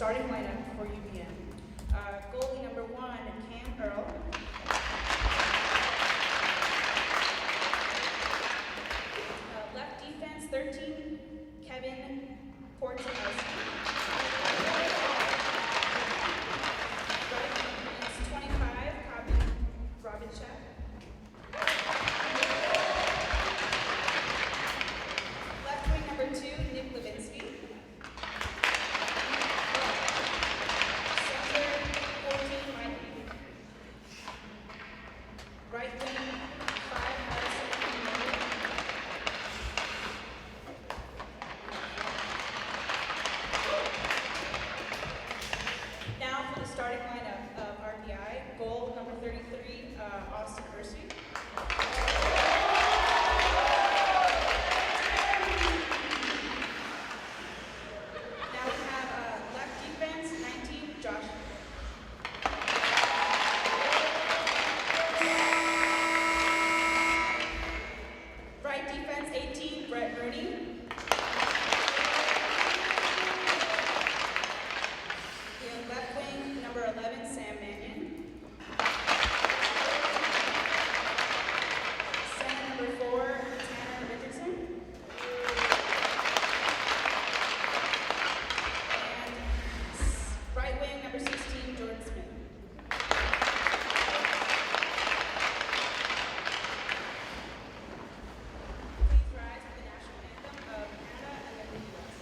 starting lineup for UVM. Goalie number 1, Cam Earl. Left defense, 13, Kevin Portanowski. Right defense, 25, Robin Shack. Left wing number 2, Nick Levinsky. Center, 14, Mike Reed. Right wing, 5, Madison Miller. Now for the starting lineup of RPI, goal number 33, Austin Percy. Now we have left defense, 19, Josh. Right defense, 18, Brett Rooney. And left wing, number 11, Sam Mannion. Center number 4, Tanner Richardson. And right wing, number 16, Jordan Smith. Please rise for the national anthem of Canada and then the U.S.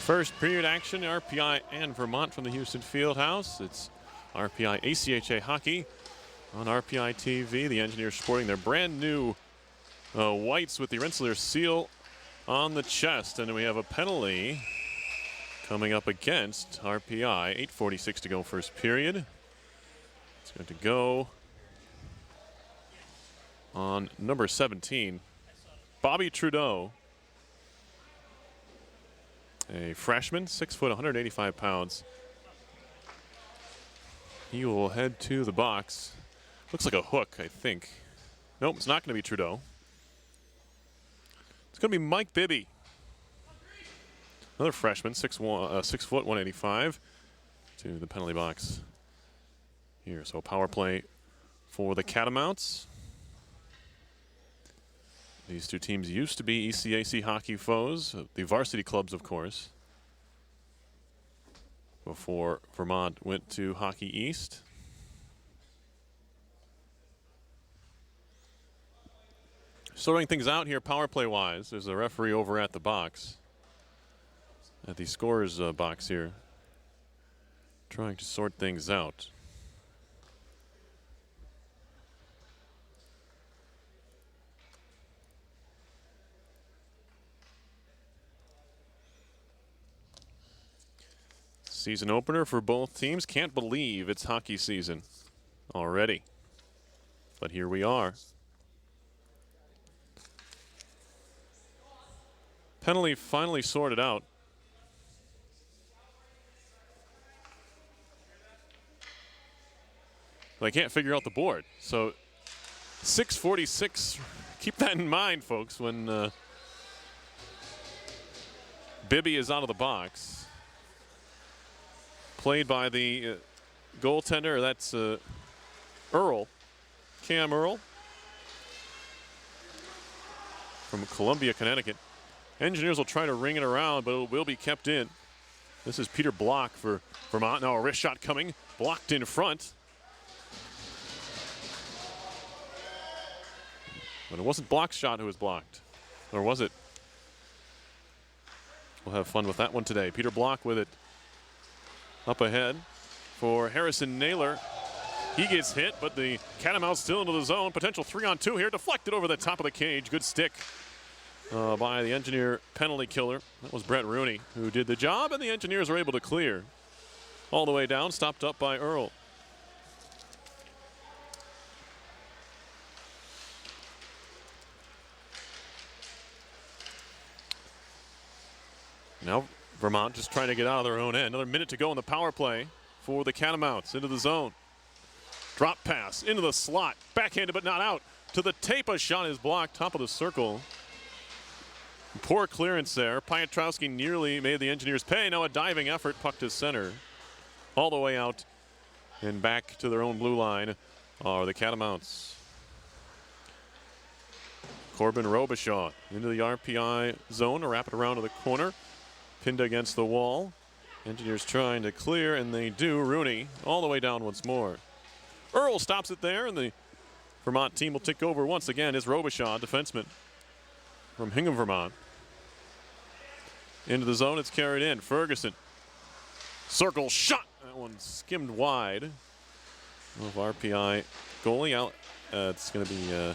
First period action, RPI and Vermont from the Houston Fieldhouse. It's RPI ACHA hockey on RPI TV. The Engineers sporting their brand new whites with the Rensselaer seal on the chest. And we have a penalty coming up against RPI. 8:46 to go first period. It's going to go on number 17, Bobby Trudeau. A freshman, 6 foot, 185 pounds. He will head to the box. Looks like a hook, I think. Nope, it's not going to be Trudeau. It's going to be Mike Bibby. Another freshman, 6 foot, 185, to the penalty box here. So power play for the Catamounts. These two teams used to be ECAC hockey foes, the varsity clubs, of course, before Vermont went to Hockey East. Sorting things out here power play-wise. There's a referee over at the box, at the scorer's box here, trying to sort things out. Season opener for both teams. Can't believe it's hockey season already. But here we are. Penalty finally sorted out. But I can't figure out the board. So 6:46. Keep that in mind, folks, when Bibby is out of the box. Played by the goaltender, that's Earl, Cam Earl, from Columbia, Connecticut. Engineers will try to ring it around, but it will be kept in. This is Peter Block for Vermont. Now a wrist shot coming, blocked in front. But it wasn't Block's shot who was blocked, or was it? We'll have fun with that one today. Peter Block with it. Up ahead for Harrison Naylor. He gets hit, but the Catamounts still into the zone. Potential 3-on-2 here, deflected over the top of the cage. Good stick by the Engineer penalty killer. That was Brett Rooney who did the job, and the Engineers are able to clear. All the way down, stopped up by Earl. Now Vermont just trying to get out of their own end. Another minute to go in the power play for the Catamounts. Into the zone. Drop pass into the slot. Backhanded but not out. To the tape, a shot is blocked. Top of the circle. Poor clearance there. Piotrowski nearly made the Engineers pay. Now a diving effort. Puck to center. All the way out and back to their own blue line are the Catamounts. Corbin Robichaud into the RPI zone to wrap it around to the corner. Pinned against the wall. Engineers trying to clear, and they do. Rooney all the way down once more. Earl stops it there, and the Vermont team will take over once again. Is Robichaud, defenseman from Hingham, Vermont. Into the zone, it's carried in. Ferguson. Circle shot. That one skimmed wide of RPI goalie out. It's going to be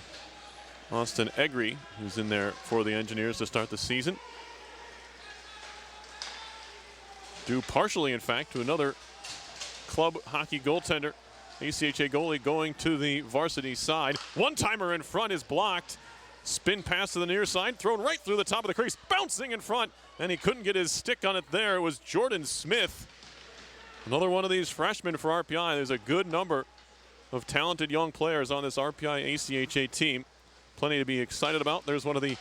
Austin Egri, who's in there for the Engineers to start the season. Due partially, in fact, to another club hockey goaltender. ACHA goalie going to the varsity side. One-timer in front is blocked. Spin pass to the near side, thrown right through the top of the crease. Bouncing in front, and he couldn't get his stick on it there. It was Jordan Smith. Another one of these freshmen for RPI. There's a good number of talented young players on this RPI ACHA team. Plenty to be excited about. There's one of the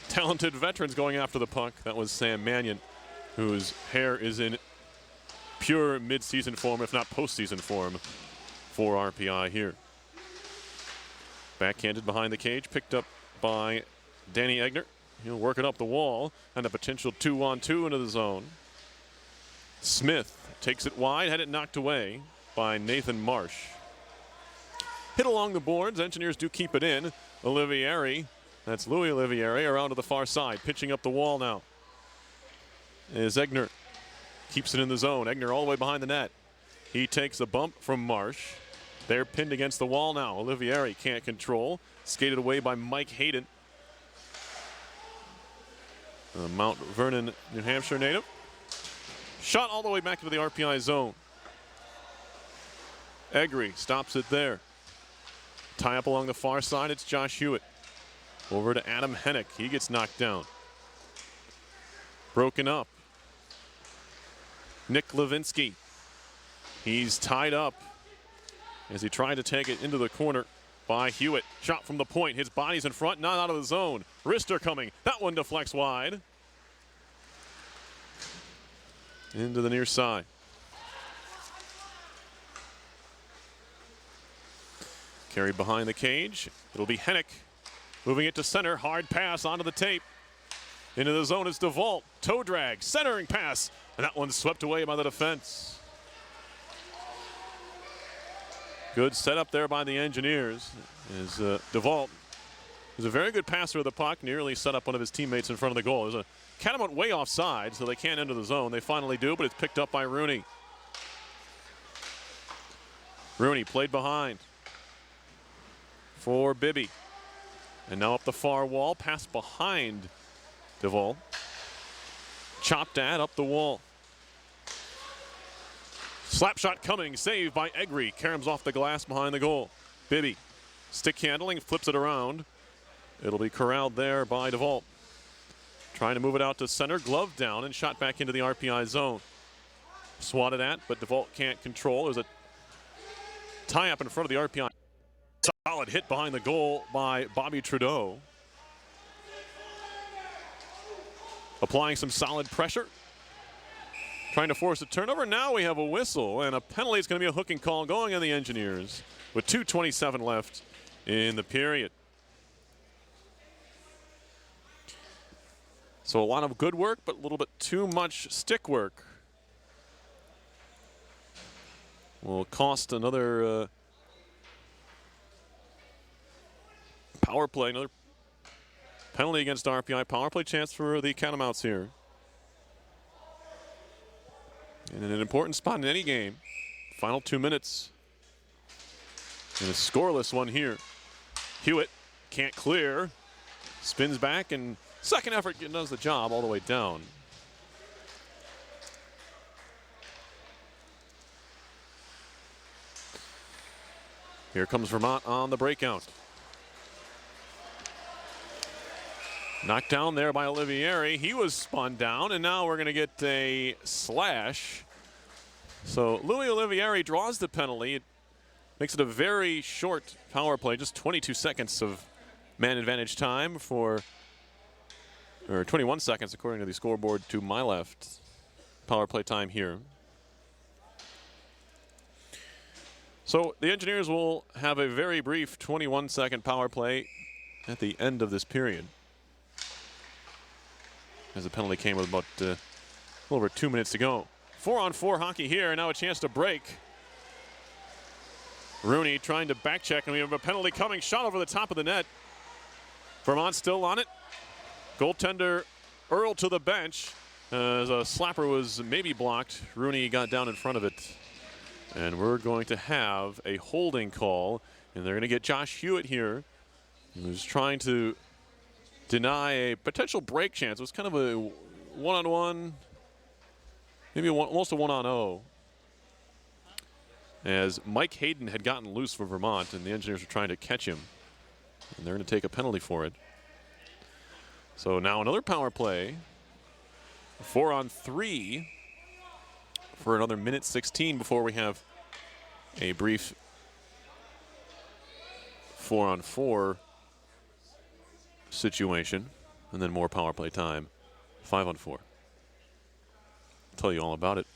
talented veterans going after the puck. That was Sam Mannion, whose hair is in pure mid-season form, if not postseason form, for RPI here. Backhanded behind the cage, picked up by Danny Egner. He'll work it up the wall, and a potential 2-on-2 into the zone. Smith takes it wide, had it knocked away by Nathan Marsh. Hit along the boards, Engineers do keep it in. Olivieri, that's Louis Olivieri, around to the far side, pitching up the wall now. as Egner keeps it in the zone. Egner all the way behind the net. He takes a bump from Marsh. They're pinned against the wall now. Olivieri can't control. Skated away by Mike Hayden. Mount Vernon, New Hampshire native. Shot all the way back into the RPI zone. Egri stops it there. Tie up along the far side, it's Josh Hewitt. Over to Adam Hennick, he gets knocked down. Broken up. Nick Levinsky. He's tied up as he tried to take it into the corner by Hewitt. Shot from the point, his body's in front, not out of the zone. Rister coming, that one deflects wide. Into the near side. Carried behind the cage, it'll be Hennick. Moving it to center, hard pass onto the tape. Into the zone is DeVault, toe drag, centering pass, and that one's swept away by the defense. Good setup there by the Engineers. As DeVault is a very good passer of the puck, nearly set up one of his teammates in front of the goal. There's a Catamount way offside, so they can't enter the zone. They finally do, but it's picked up by Rooney. Rooney played behind for Bibby. And now up the far wall, pass behind DeVault. Chopped at up the wall. Slap shot coming, saved by Egri. Caroms off the glass behind the goal. Bibby, stick handling, flips it around. It'll be corralled there by DeVault. Trying to move it out to center, glove down, and shot back into the RPI zone. Swatted at, but DeVault can't control. There's a tie up in front of the RPI. Solid hit behind the goal by Bobby Trudeau. Applying some solid pressure. Trying to force a turnover. Now we have a whistle, and a penalty is going to be a hooking call going on the Engineers with 2:27 left in the period. So a lot of good work, but a little bit too much stick work. Will cost another power play, another penalty against RPI. Power play chance for the Catamounts here. And in an important spot in any game. Final 2 minutes. And a scoreless one here. Hewitt can't clear. Spins back, and second effort does the job all the way down. Here comes Vermont on the breakout. Knocked down there by Olivieri. He was spun down, and now we're going to get a slash. So Louis Olivieri draws the penalty. It makes it a very short power play, just 22 seconds of man advantage time for, or 21 seconds according to the scoreboard to my left. Power play time here. So the Engineers will have a very brief 21-second power play at the end of this period, as the penalty came with about a little over 2 minutes to go. 4-on-4 hockey here, and now a chance to break. Rooney trying to back check, and we have a penalty coming. Shot over the top of the net. Vermont still on it. Goaltender Earl to the bench. As a slapper was maybe blocked, Rooney got down in front of it. And we're going to have a holding call, and they're going to get Josh Hewitt here, who's trying to deny a potential break chance. It was kind of a one-on-one, maybe almost a one-on-0. As Mike Hayden had gotten loose for Vermont, and the Engineers were trying to catch him. And they're going to take a penalty for it. So now another power play. 4-on-3 for another minute 16 before we have a brief 4-on-4 situation, and then more power play time. 5-on-4. I'll tell you all about it.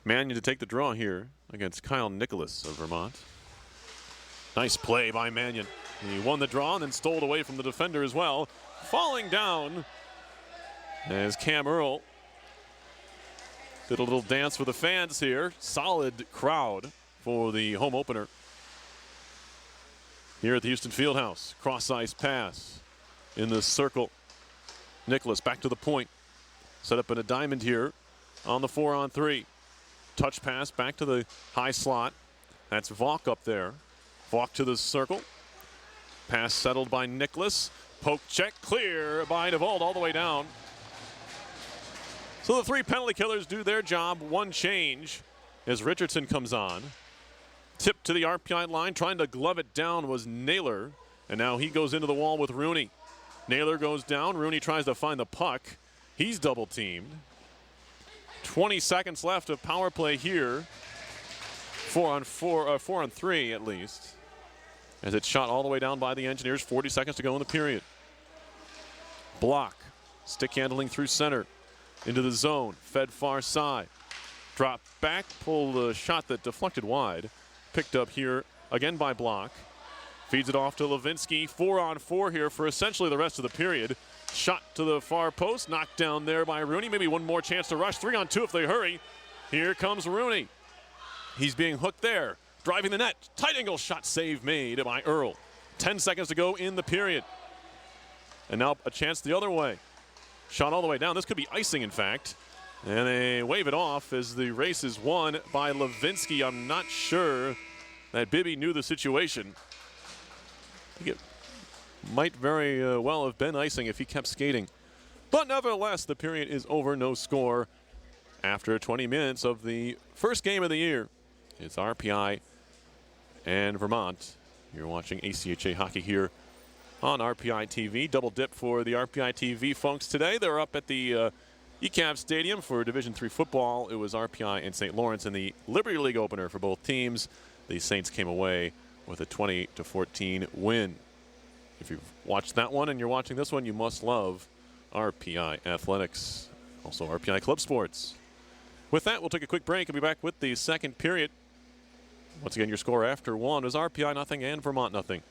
Mannion to take the draw here against Kyle Nicholas of Vermont. Nice play by Mannion. He won the draw and then stole it away from the defender as well. Falling down as Cam Earl did a little dance for the fans here. Solid crowd for the home opener here at the Houston Fieldhouse. Cross ice pass in the circle. Nicholas back to the point. set up in a diamond here on the 4-on-3. Touch pass back to the high slot. That's Vaughn up there. Vaughn to the circle. Pass settled by Nicholas. Poke check, clear by DeVault all the way down. So the 3 penalty killers do their job. One change as Richardson comes on. Tip to the RPI line, trying to glove it down was Naylor. And now he goes into the wall with Rooney. Naylor goes down. Rooney tries to find the puck. He's double teamed. 20 seconds left of power play here. 4-on-3 at least. As it's shot all the way down by the Engineers. 40 seconds to go in the period. Block. Stick handling through center. Into the zone. Fed far side. Drop back. Pulled a shot that deflected wide. Picked up here again by Block. Feeds it off to Levinsky. 4-on-4 here for essentially the rest of the period. Shot to the far post. Knocked down there by Rooney. Maybe one more chance to rush. 3-on-2 if they hurry. Here comes Rooney. He's being hooked there. Driving the net. Tight angle shot save made by Earl. 10 seconds to go in the period. And now a chance the other way. Shot all the way down. This could be icing, in fact. And they wave it off as the race is won by Levinsky. I'm not sure that Bibby knew the situation. I think it might very well have been icing if he kept skating. But nevertheless, the period is over. No score after 20 minutes of the first game of the year. It's RPI and Vermont. You're watching ACHA hockey here on RPI TV. Double dip for the RPI TV folks today. They're up at the ECAV Stadium for Division III football. It was RPI and St. Lawrence in the Liberty League opener for both teams. The Saints came away with a 20-14 win. If you've watched that one and you're watching this one, you must love RPI Athletics, also RPI Club Sports. With that, we'll take a quick break and be back with the second period. Once again, your score after one is RPI nothing and Vermont nothing.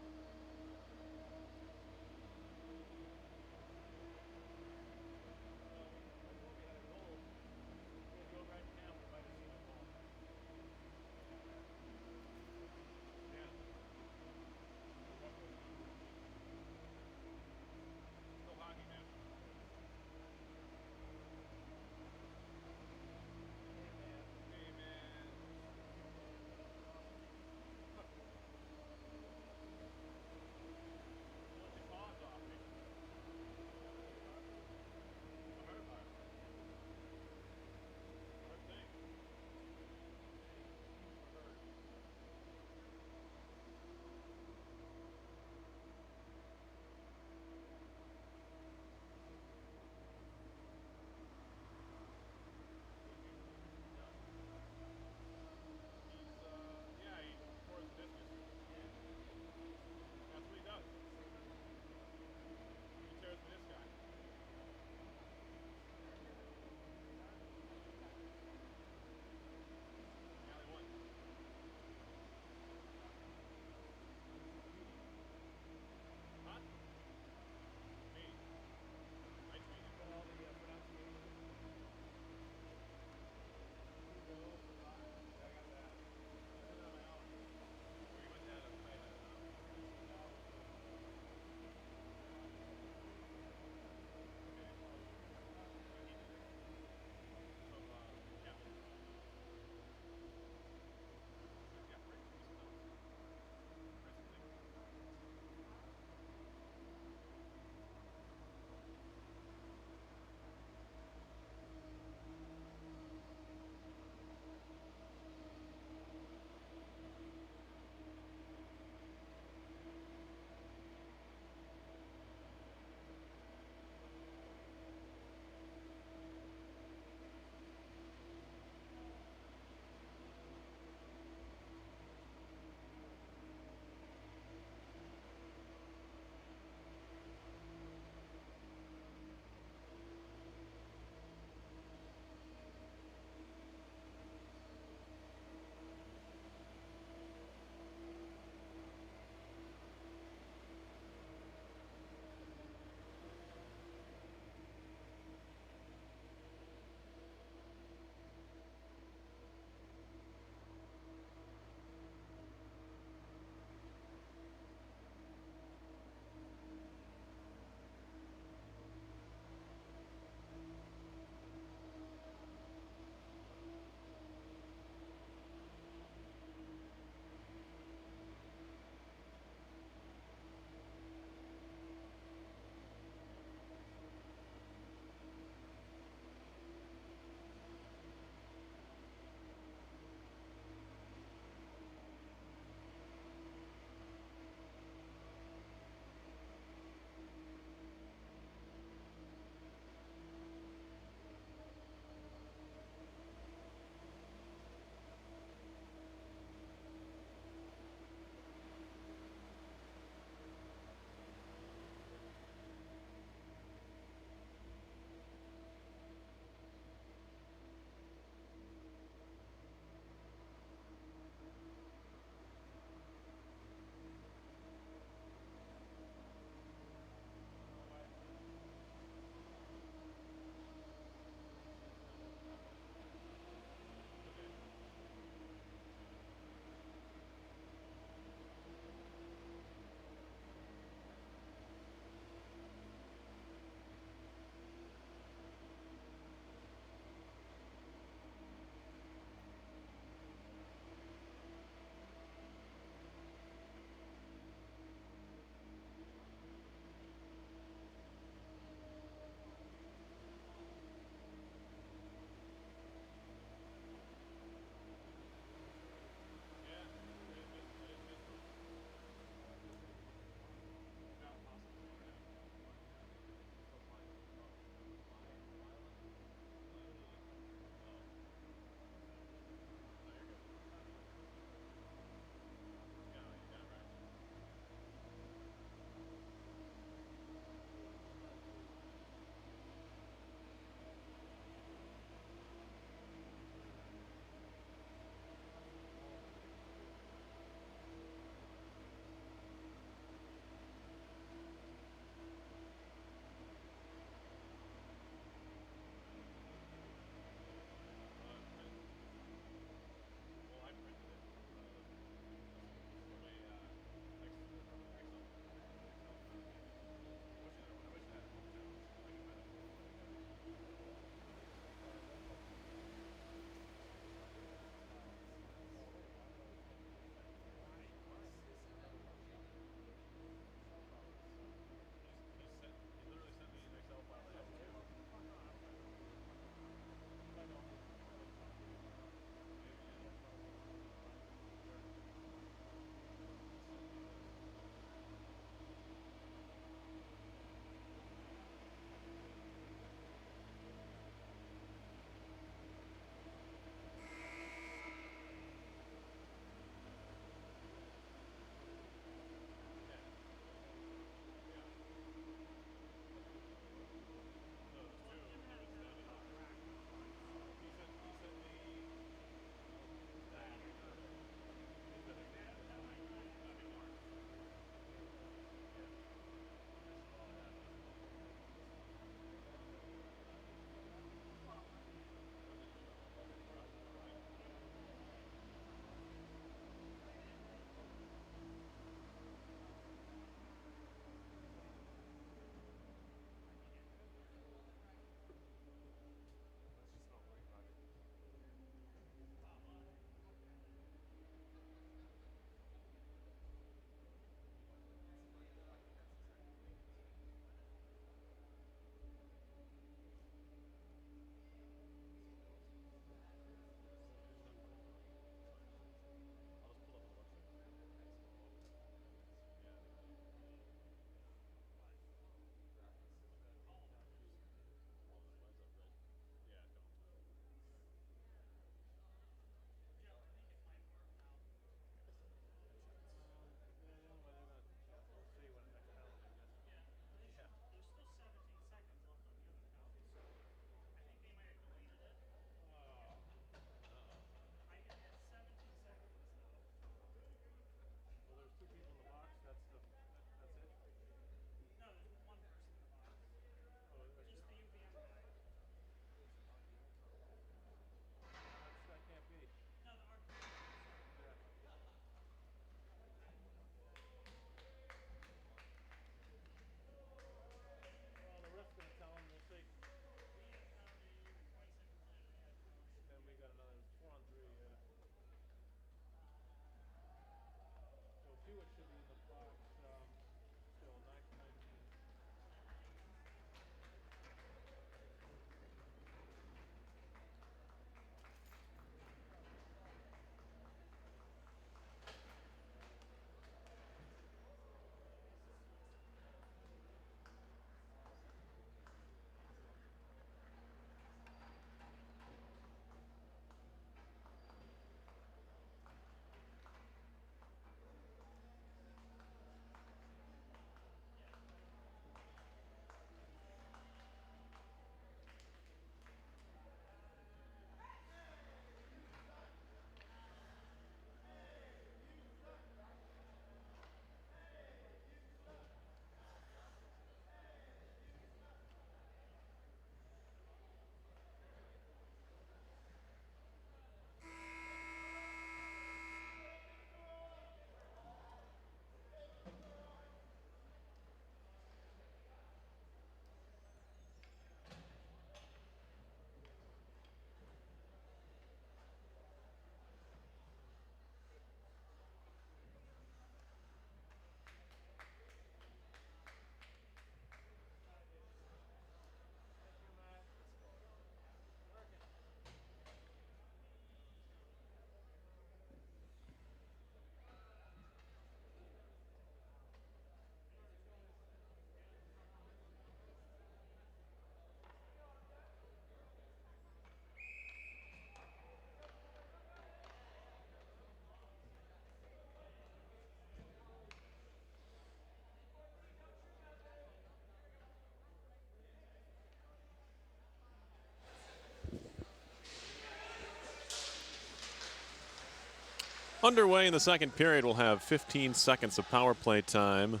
underway in the second period. We'll have 15 seconds of power play time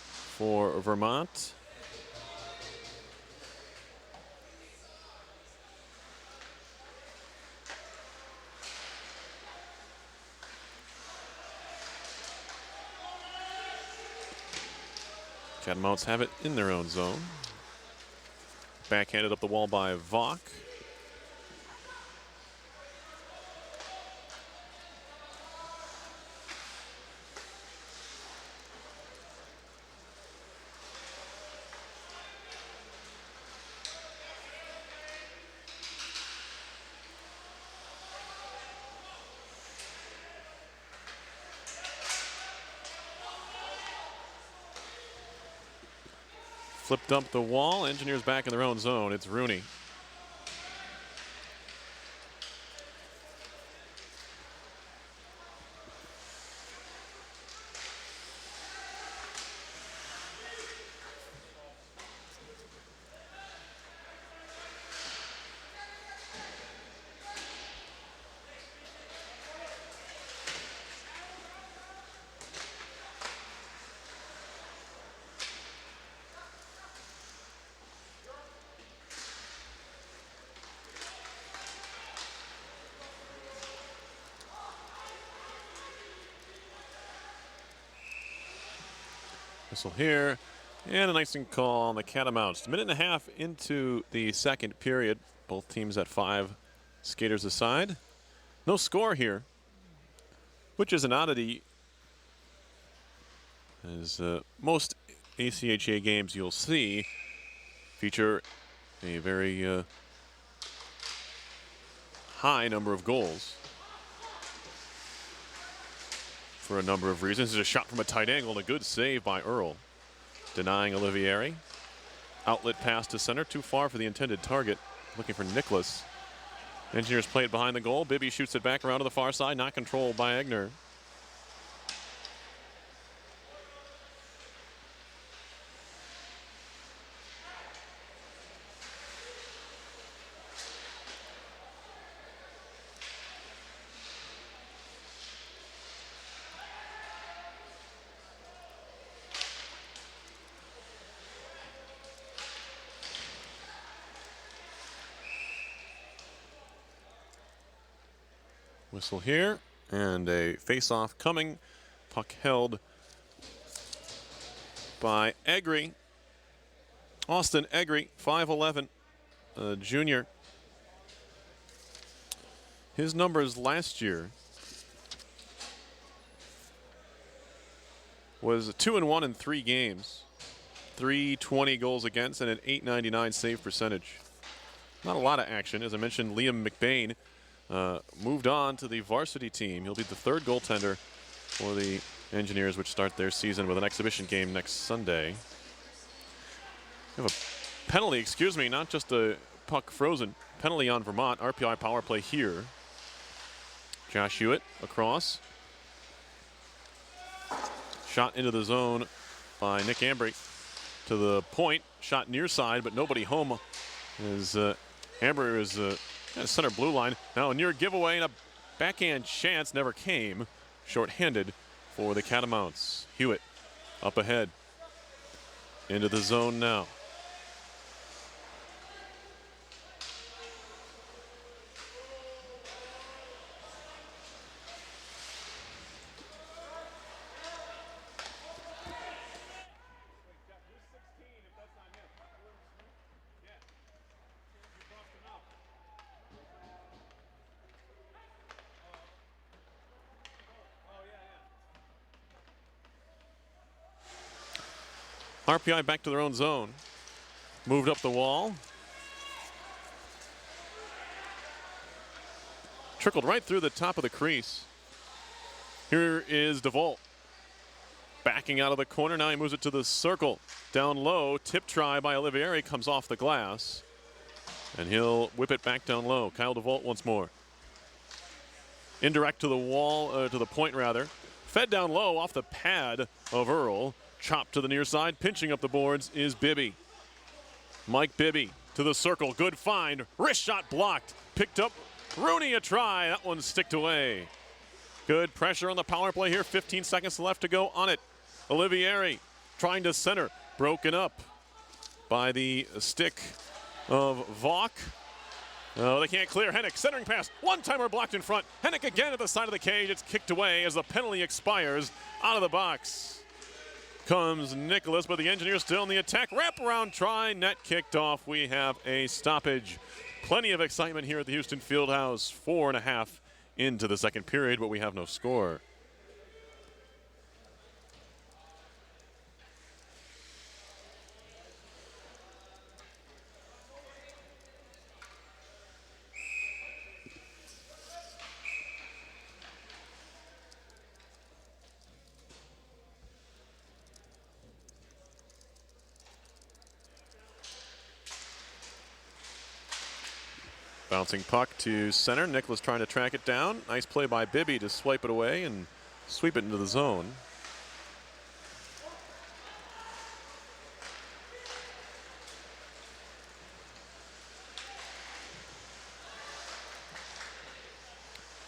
for Vermont. Catamounts have it in their own zone. Backhanded up the wall by Vaughn. Flipped up the wall. Engineers back in their own zone. It's Rooney. Whistle here, and an icing call on the Catamounts. A minute and a half into the second period. Both teams at 5 skaters aside. No score here, which is an oddity, as most ACHA games you'll see feature a very high number of goals. For a number of reasons. There's a shot from a tight angle and a good save by Earl. Denying Olivieri. Outlet pass to center, too far for the intended target. Looking for Nicholas. Engineers play it behind the goal. Bibby shoots it back around to the far side, not controlled by Egner. Whistle here, and a face-off coming. Puck held by Egri. Austin Egri, 5'11", junior. His numbers last year was 2-1 in 3 games, 320 goals against, and an .899 save percentage. Not a lot of action. As I mentioned, Liam McBain moved on to the varsity team. He'll be the 3rd goaltender for the Engineers, which start their season with an exhibition game next Sunday. We have a penalty, excuse me, not just a puck frozen. Penalty on Vermont. RPI power play here. Josh Hewitt across. Shot into the zone by Nick Ambry to the point. Shot near side, but nobody home as Ambry is center blue line. Now a near giveaway and a backhand chance never came. Short-handed for the Catamounts. Hewitt up ahead. Into the zone now. RPI back to their own zone. Moved up the wall. Trickled right through the top of the crease. Here is DeVault. Backing out of the corner. Now he moves it to the circle. Down low. Tip try by Olivieri. Comes off the glass. And he'll whip it back down low. Kyle DeVault once more. Indirect to the wall, to the point rather. Fed down low off the pad of Earl. Chopped to the near side, pinching up the boards is Bibby. Mike Bibby to the circle, good find. Wrist shot blocked, picked up. Rooney a try, that one sticked away. Good pressure on the power play here. 15 seconds left to go on it. Olivieri trying to center. Broken up by the stick of Vaughn. Oh, they can't clear. Hennick centering pass. One-timer blocked in front. Hennick again at the side of the cage. It's kicked away as the penalty expires. Out of the box comes Nicholas, but the Engineers still in the attack. Wraparound try. Net kicked off. We have a stoppage. Plenty of excitement here at the Houston Fieldhouse. 4.5 into the second period, but we have no score. Bouncing puck to center. Nicholas trying to track it down. Nice play by Bibby to swipe it away and sweep it into the zone.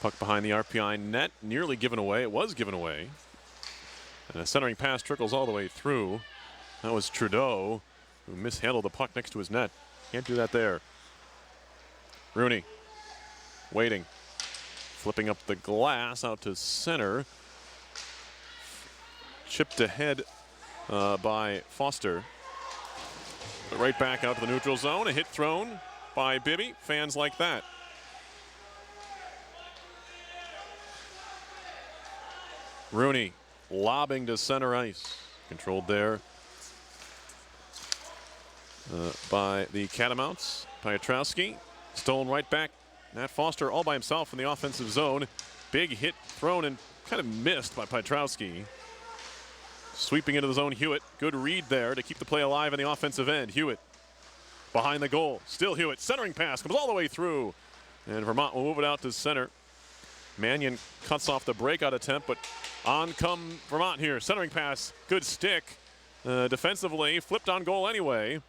Puck behind the RPI net, nearly given away. It was given away. And a centering pass trickles all the way through. That was Trudeau, who mishandled the puck next to his net. Can't do that there. Rooney waiting, flipping up the glass out to center. Chipped ahead by Foster. But right back out to the neutral zone. A hit thrown by Bibby. Fans like that. Rooney lobbing to center ice. Controlled there by the Catamounts. Piotrowski. Stolen right back. Nat Foster all by himself in the offensive zone. Big hit thrown and kind of missed by Piotrowski. Sweeping into the zone, Hewitt. Good read there to keep the play alive in the offensive end. Hewitt behind the goal. Still Hewitt. Centering pass comes all the way through. And Vermont will move it out to center. Mannion cuts off the breakout attempt, but on come Vermont here. Centering pass. Good stick. Defensively. Flipped on goal anyway.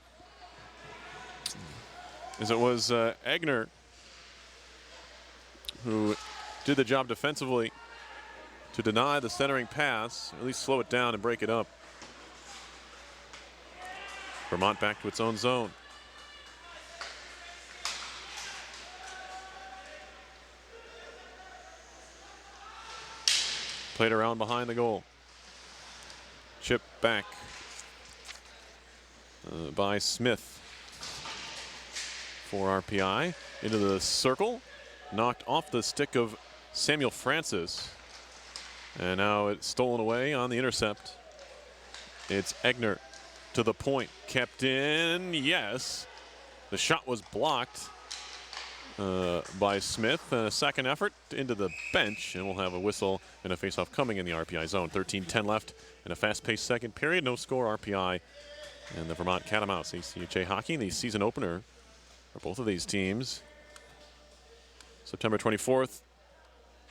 As it was Egner who did the job defensively to deny the centering pass, or at least slow it down and break it up. Vermont back to its own zone. Played around behind the goal. Chip back by Smith. For RPI into the circle, knocked off the stick of Samuel Francis, and now it's stolen away on the intercept. It's Egner to the point, kept in, yes. The shot was blocked by Smith, and a second effort into the bench, and we'll have a whistle and a faceoff coming in the RPI zone. 13-10 left in a fast-paced second period. No score, RPI and the Vermont Catamounts. ACHA hockey, the season opener for both of these teams. September 24th.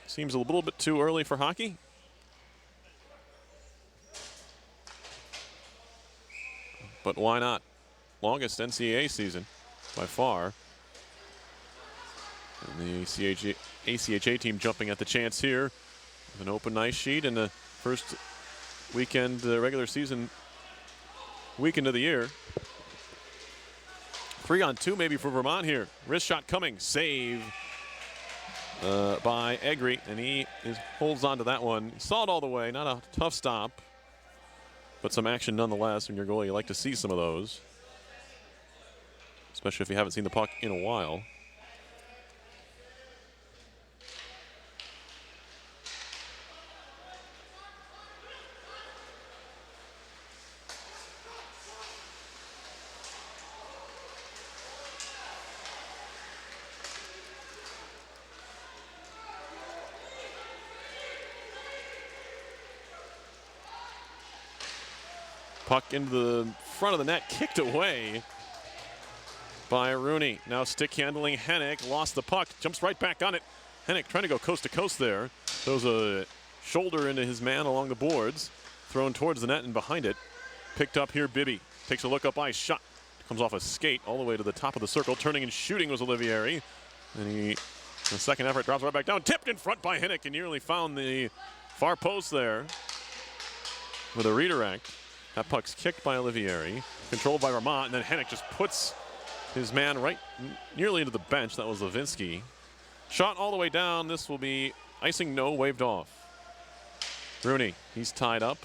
Seems a little bit too early for hockey. But why not? Longest NCAA season by far. And the ACHA team jumping at the chance here with an open ice sheet in the first weekend, regular season weekend of the year. 3-on-2 maybe for Vermont here. Wrist shot coming. Save by Egri, and he holds on to that one. He saw it all the way. Not a tough stop, but some action nonetheless. When you're goalie, you like to see some of those, especially if you haven't seen the puck in a while. Puck into the front of the net, kicked away by Rooney. Now stick handling Hennick, lost the puck, jumps right back on it. Hennick trying to go coast to coast there. Throws a shoulder into his man along the boards, thrown towards the net and behind it. Picked up here, Bibby. Takes a look up ice, shot. Comes off a skate all the way to the top of the circle. Turning and shooting was Olivieri. And he The second effort drops right back down. Tipped in front by Hennick and nearly found the far post there with a redirect. That puck's kicked by Olivieri, controlled by Vermont, and then Hennick just puts his man right nearly into the bench. That was Levinsky. Shot all the way down. This will be icing no, waved off. Rooney, he's tied up.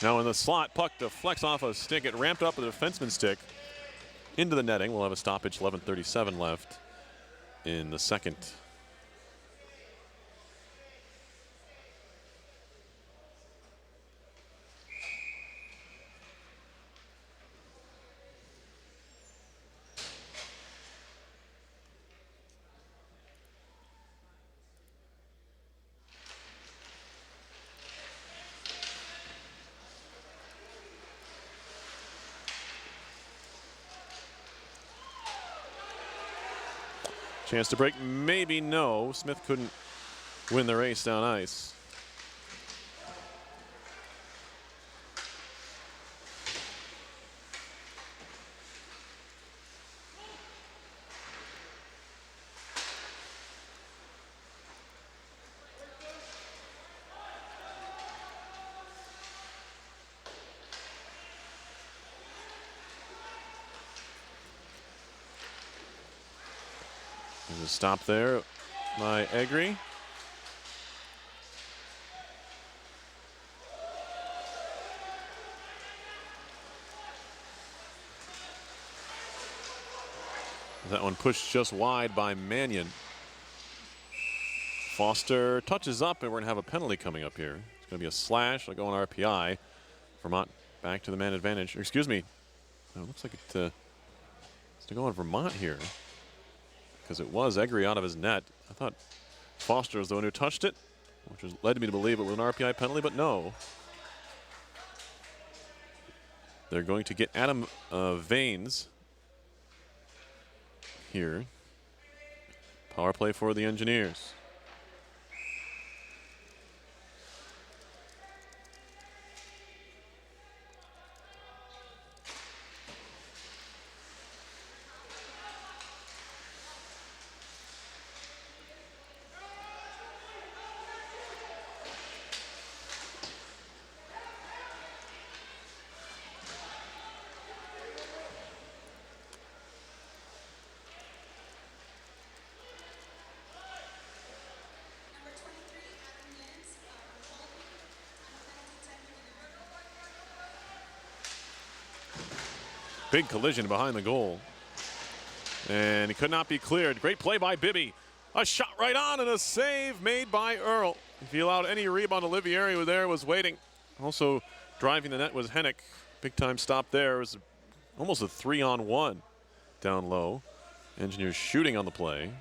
Now in the slot, puck deflects off a stick. It ramped up a defenseman's stick into the netting. We'll have a stoppage, 11:37 left in the second. Chance to break, maybe no. Smith couldn't win the race down ice. There's a stop there by Egri. That one pushed just wide by Mannion. Foster touches up, and we're going to have a penalty coming up here. It's going to be a slash. I'll go on RPI. Vermont back to the man advantage. Or excuse me. It looks like it's to go on Vermont here, because it was Egri out of his net. I thought Foster was the one who touched it, which led me to believe it was an RPI penalty, but no. They're going to get Adam Vanes here. Power play for the Engineers. Big collision behind the goal. And it could not be cleared. Great play by Bibby. A shot right on and a save made by Earl. If he allowed any rebound, Olivieri was waiting. Also driving the net was Hennick. Big time stop there. It was almost a 3-on-1 down low. Engineers shooting on the play.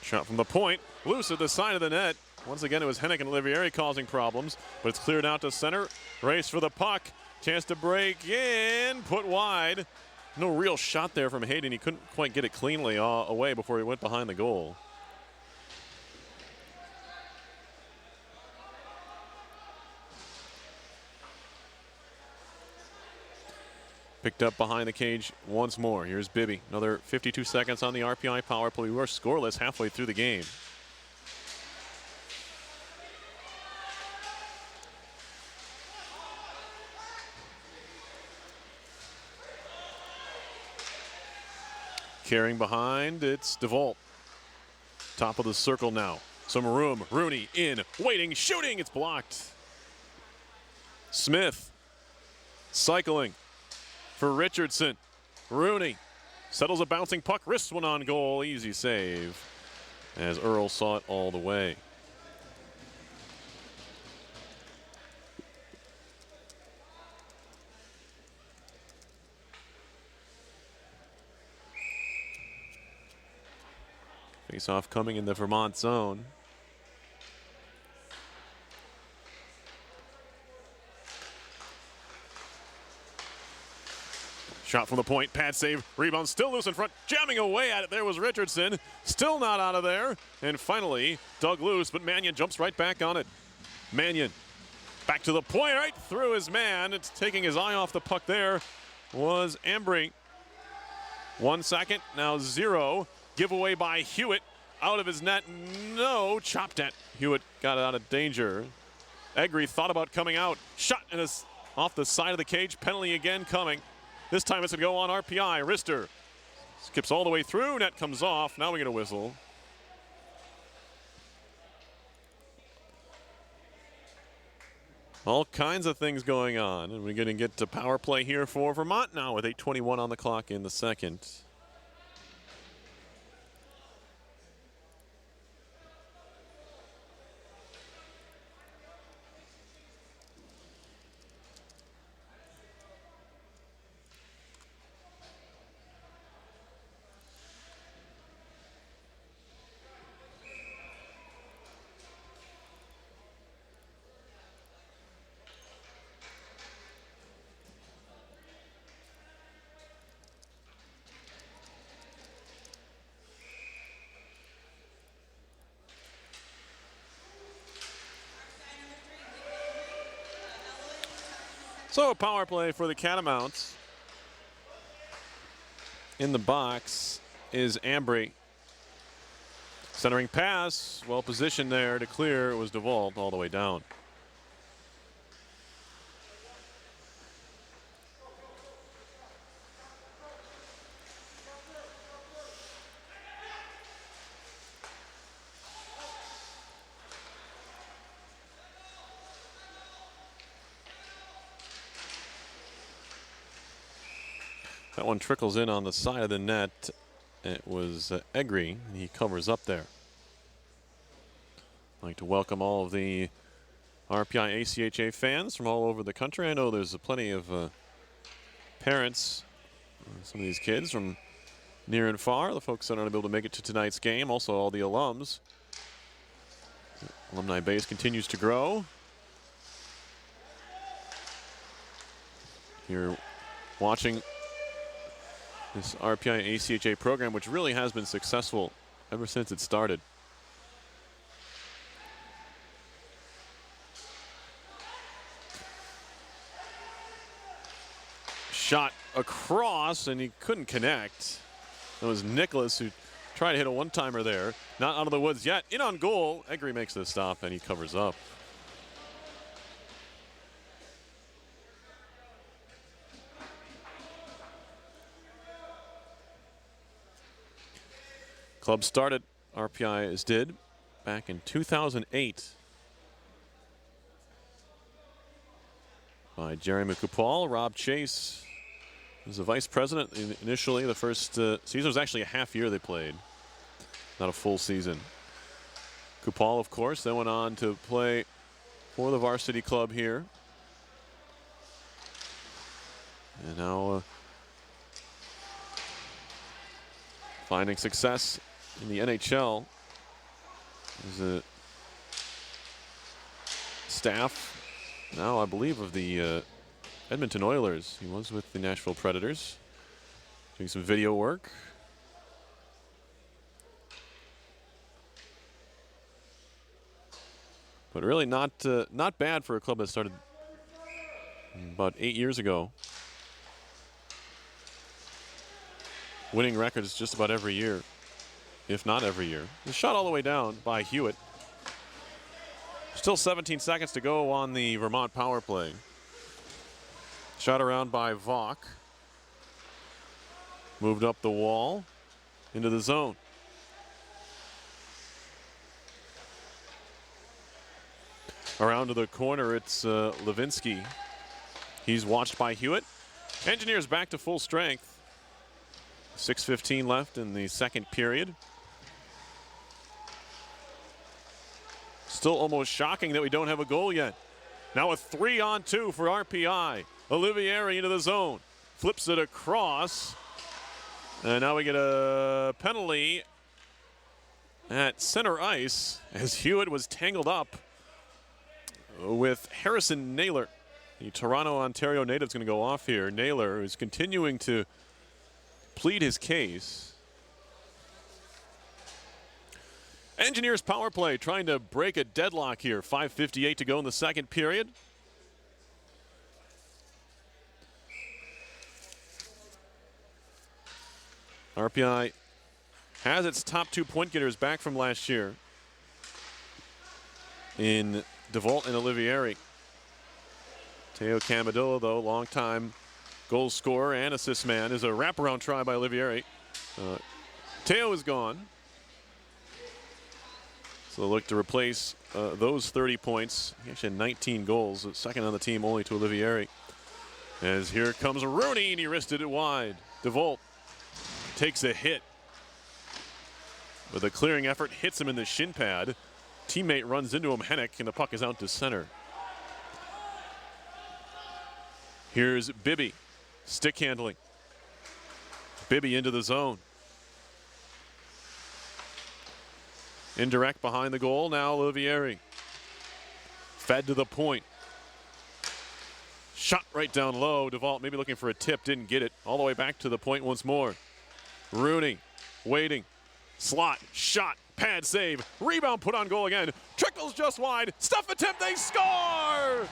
Shot from the point, loose at the side of the net. Once again, it was Hennick and Olivieri causing problems, but it's cleared out to center. Race for the puck. Chance to break in, put wide. No real shot there from Hayden. He couldn't quite get it cleanly away before he went behind the goal. Picked up behind the cage once more. Here's Bibby. Another 52 seconds on the RPI power play. We were scoreless halfway through the game. Carrying behind, it's DeVault. Top of the circle now. Some room. Rooney in, waiting, shooting. It's blocked. Smith cycling for Richardson. Rooney settles a bouncing puck, wrists one on goal. Easy save as Earl saw it all the way. Face-off coming in the Vermont zone. Shot from the point, pad save, rebound still loose in front, jamming away at it. There was Richardson, still not out of there. And finally, dug loose, but Mannion jumps right back on it. Mannion back to the point, right through his man. It's taking his eye off the puck there was Ambry. 1 second, now 0. Giveaway by Hewitt, out of his net, no, chopped at. Hewitt got it out of danger. Egri thought about coming out, shot and is off the side of the cage, penalty again coming. This time it's going to go on RPI. Rister skips all the way through. Net comes off. Now we get a whistle. All kinds of things going on. And we're going to get to power play here for Vermont now with 8:21 on the clock in the second. So power play for the Catamounts. In the box is Ambry. Centering pass, well positioned there to clear. It was DeVault all the way down. That one trickles in on the side of the net. It was Egri. He covers up there. I'd like to welcome all of the RPI ACHA fans from all over the country. I know there's plenty of parents, some of these kids from near and far, the folks that aren't able to make it to tonight's game, also all the alums. The alumni base continues to grow. You're watching this RPI ACHA program, which really has been successful ever since it started. Shot across, and he couldn't connect. It was Nicholas who tried to hit a one-timer there. Not out of the woods yet. In on goal. Egri makes the stop, and he covers up. Club started, RPI as did, back in 2008 by Jeremy Kupal. Rob Chase was the vice president initially. The first season was actually a half year they played, not a full season. Kupal, of course, then went on to play for the varsity club here. And now finding success in the NHL as a staff now, I believe, of the Edmonton Oilers. He was with the Nashville Predators, doing some video work. But really not bad for a club that started about 8 years ago. Winning records just about every year, if not every year. The shot all the way down by Hewitt. Still 17 seconds to go on the Vermont power play. Shot around by Vaughn. Moved up the wall into the zone. Around to the corner, it's Levinsky. He's watched by Hewitt. Engineers back to full strength. 6:15 left in the second period. Still almost shocking that we don't have a goal yet. Now a 3-on-2 for RPI. Olivieri into the zone. Flips it across. And now we get a penalty at center ice as Hewitt was tangled up with Harrison Naylor. The Toronto, Ontario native is going to go off here. Naylor is continuing to plead his case. Engineers power play trying to break a deadlock here. 5:58 to go in the second period. RPI has its top 2 point getters back from last year in DeVault and Olivieri. Teo Camadillo, though, longtime goal scorer and assist man, is a wraparound try by Olivieri. Teo is gone. So they'll look to replace those 30 points. He actually had 19 goals, second on the team only to Olivieri. As here comes Rooney, and he wristed it wide. DeVault takes a hit. With a clearing effort, hits him in the shin pad. Teammate runs into him, Hennick, and the puck is out to center. Here's Bibby, stick handling. Bibby into the zone. Indirect behind the goal, now Olivieri. Fed to the point. Shot right down low. DeVault maybe looking for a tip, didn't get it. All the way back to the point once more. Rooney waiting. Slot, shot, pad save. Rebound put on goal again. Trickles just wide. Stuff attempt, they score!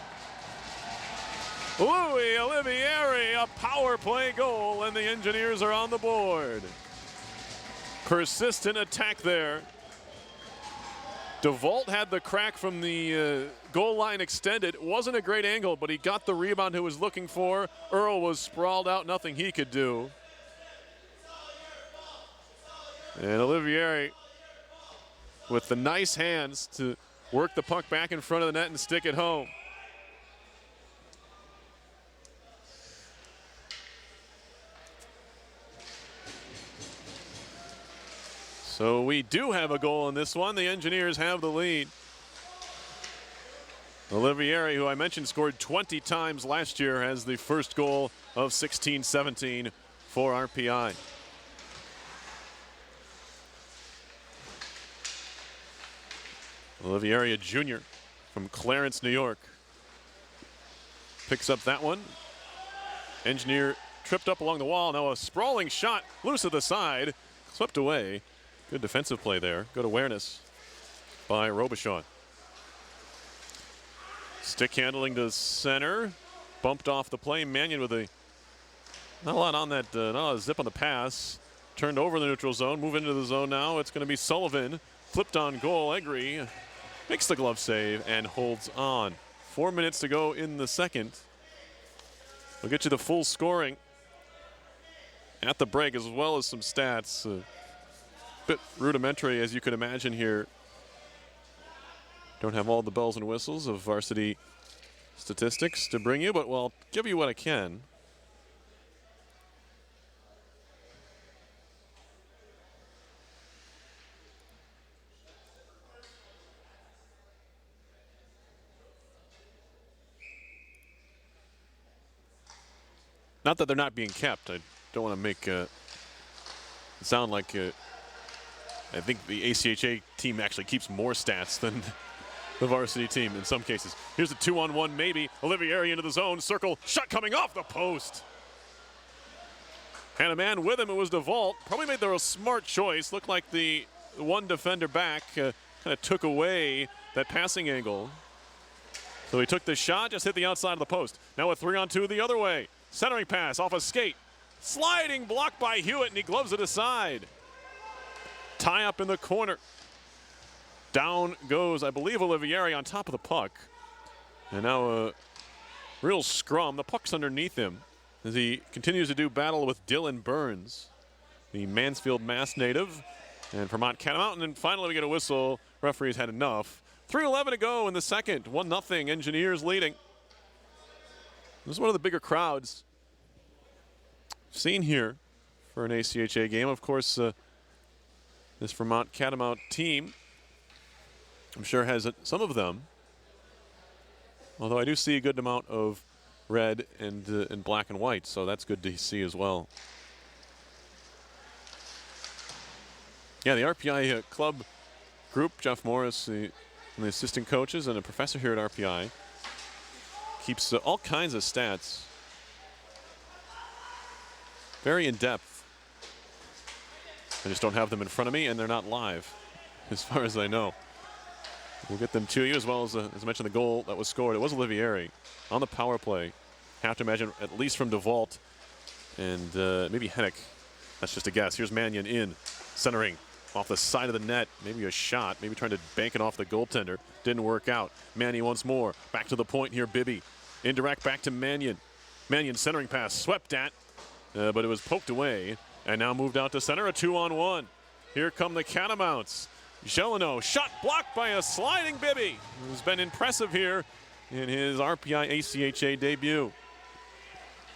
Louis Olivieri, a power play goal, and the Engineers are on the board. Persistent attack there. DeVault had the crack from the goal line extended. It wasn't a great angle, but he got the rebound he was looking for. Earl was sprawled out, nothing he could do. And Olivieri with the nice hands to work the puck back in front of the net and stick it home. So we do have a goal in this one. The Engineers have the lead. Olivieri, who I mentioned scored 20 times last year, has the first goal of 16-17 for RPI. Olivieri, a junior from Clarence, New York. Picks up that one. Engineer tripped up along the wall. Now a sprawling shot, loose at the side, swept away. Good defensive play there. Good awareness by Robichaud. Stick handling to center. Bumped off the play. Mannion with a not a lot on that, not a zip on the pass. Turned over the neutral zone. Move into the zone now. It's going to be Sullivan. Flipped on goal. Egri makes the glove save and holds on. 4 minutes to go in the second. We'll get you the full scoring at the break as well as some stats. Bit rudimentary, as you could imagine here. Don't have all the bells and whistles of varsity statistics to bring you, but I'll give you what I can. Not that they're not being kept. I don't want to make it sound like I think the ACHA team actually keeps more stats than the varsity team in some cases. Here's a 2-on-1 maybe. Olivieri into the zone. Circle. Shot coming off the post. Had a man with him. It was DeVault. Probably made a smart choice. Looked like the one defender back kind of took away that passing angle. So he took the shot, just hit the outside of the post. Now a 3-on-2 the other way. Centering pass off a skate. Sliding block by Hewitt, and he gloves it aside. Tie up in the corner. Down goes, I believe, Olivieri on top of the puck. And now a real scrum. The puck's underneath him as he continues to do battle with Dylan Burns, the Mansfield, Mass native, and Vermont Catamount. And then finally we get a whistle. Referee's had enough. 3:11 to go in the second. 1-0, Engineers leading. This is one of the bigger crowds seen here for an ACHA game. Of course, this Vermont Catamount team, I'm sure, has some of them. Although I do see a good amount of red and black and white, so that's good to see as well. Yeah, the RPI club group, Jeff Morris, the assistant coaches, and a professor here at RPI, Keeps all kinds of stats. Very in-depth. I just don't have them in front of me, and they're not live, as far as I know. We'll get them to you, as well as I mentioned, the goal that was scored. It was Olivieri on the power play. Have to imagine, at least from DeVault and maybe Hennick. That's just a guess. Here's Mannion in, centering off the side of the net. Maybe a shot, maybe trying to bank it off the goaltender. Didn't work out. Mannion once more. Back to the point here, Bibby. Indirect back to Mannion. Mannion centering pass, swept at, but it was poked away. And now moved out to center, a 2-on-1. Here come the Catamounts. Gelino, shot blocked by a sliding Bibby, who's been impressive here in his RPI ACHA debut.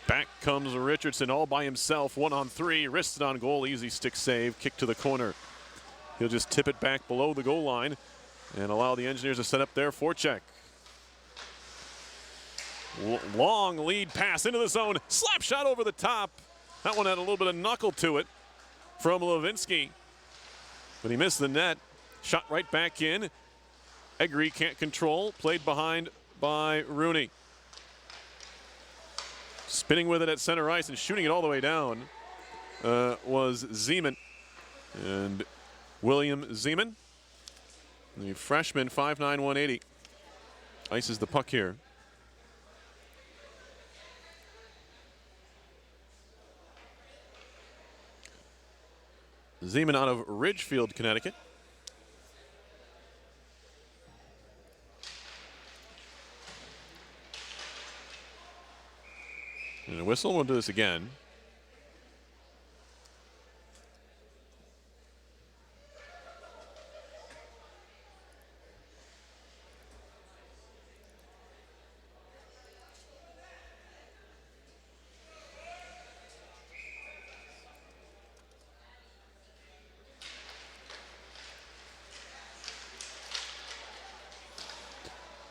Back comes Richardson all by himself, 1-on-3, wristed on goal, easy stick save, kick to the corner. He'll just tip it back below the goal line and allow the Engineers to set up their forecheck. Long lead pass into the zone, slap shot over the top. That one had a little bit of knuckle to it from Levinsky, but he missed the net. Shot right back in. Egri can't control, played behind by Rooney. Spinning with it at center ice and shooting it all the way down was Zeman. And William Zeman, the freshman, 5'9", 180, ices the puck here. Zeman out of Ridgefield, Connecticut. And a whistle, we'll do this again.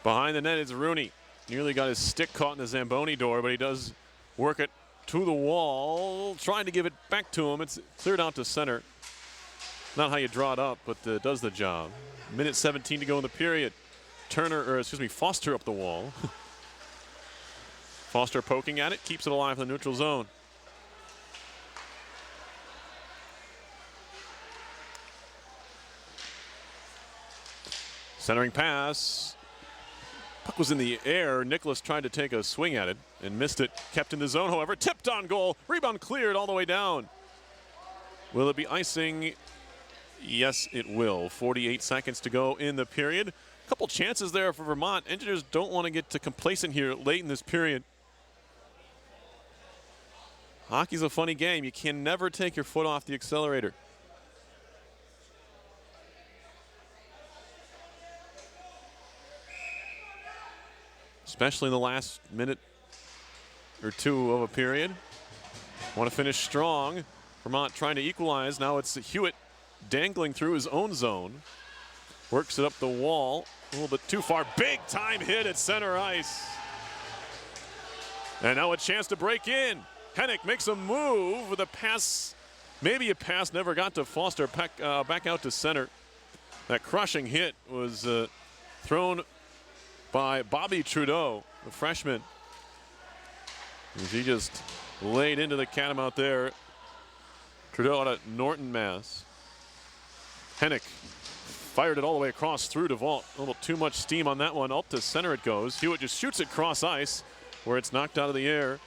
Behind the net is Rooney. Nearly got his stick caught in the Zamboni door, but he does work it to the wall, trying to give it back to him. It's cleared out to center. Not how you draw it up, but does the job. Minute 17 to go in the period. Foster up the wall. Foster poking at it, keeps it alive in the neutral zone. Centering pass. Puck was in the air. Nicholas tried to take a swing at it and missed it. Kept in the zone, however. Tipped on goal. Rebound cleared all the way down. Will it be icing? Yes, it will. 48 seconds to go in the period. A couple chances there for Vermont. Engineers don't want to get too complacent here late in this period. Hockey's a funny game. You can never take your foot off the accelerator. Especially in the last minute or two of a period. Want to finish strong. Vermont trying to equalize. Now it's Hewitt dangling through his own zone. Works it up the wall. A little bit too far. Big time hit at center ice. And now a chance to break in. Hennick makes a move with a pass. Maybe a pass never got to Foster. Back out to center. That crushing hit was thrown by Bobby Trudeau, the freshman. As he just laid into the Catamount there. Trudeau out of Norton, Mass. Hennick fired it all the way across through DeVault. A little too much steam on that one. Up to center it goes. Hewitt just shoots it cross ice where it's knocked out of the air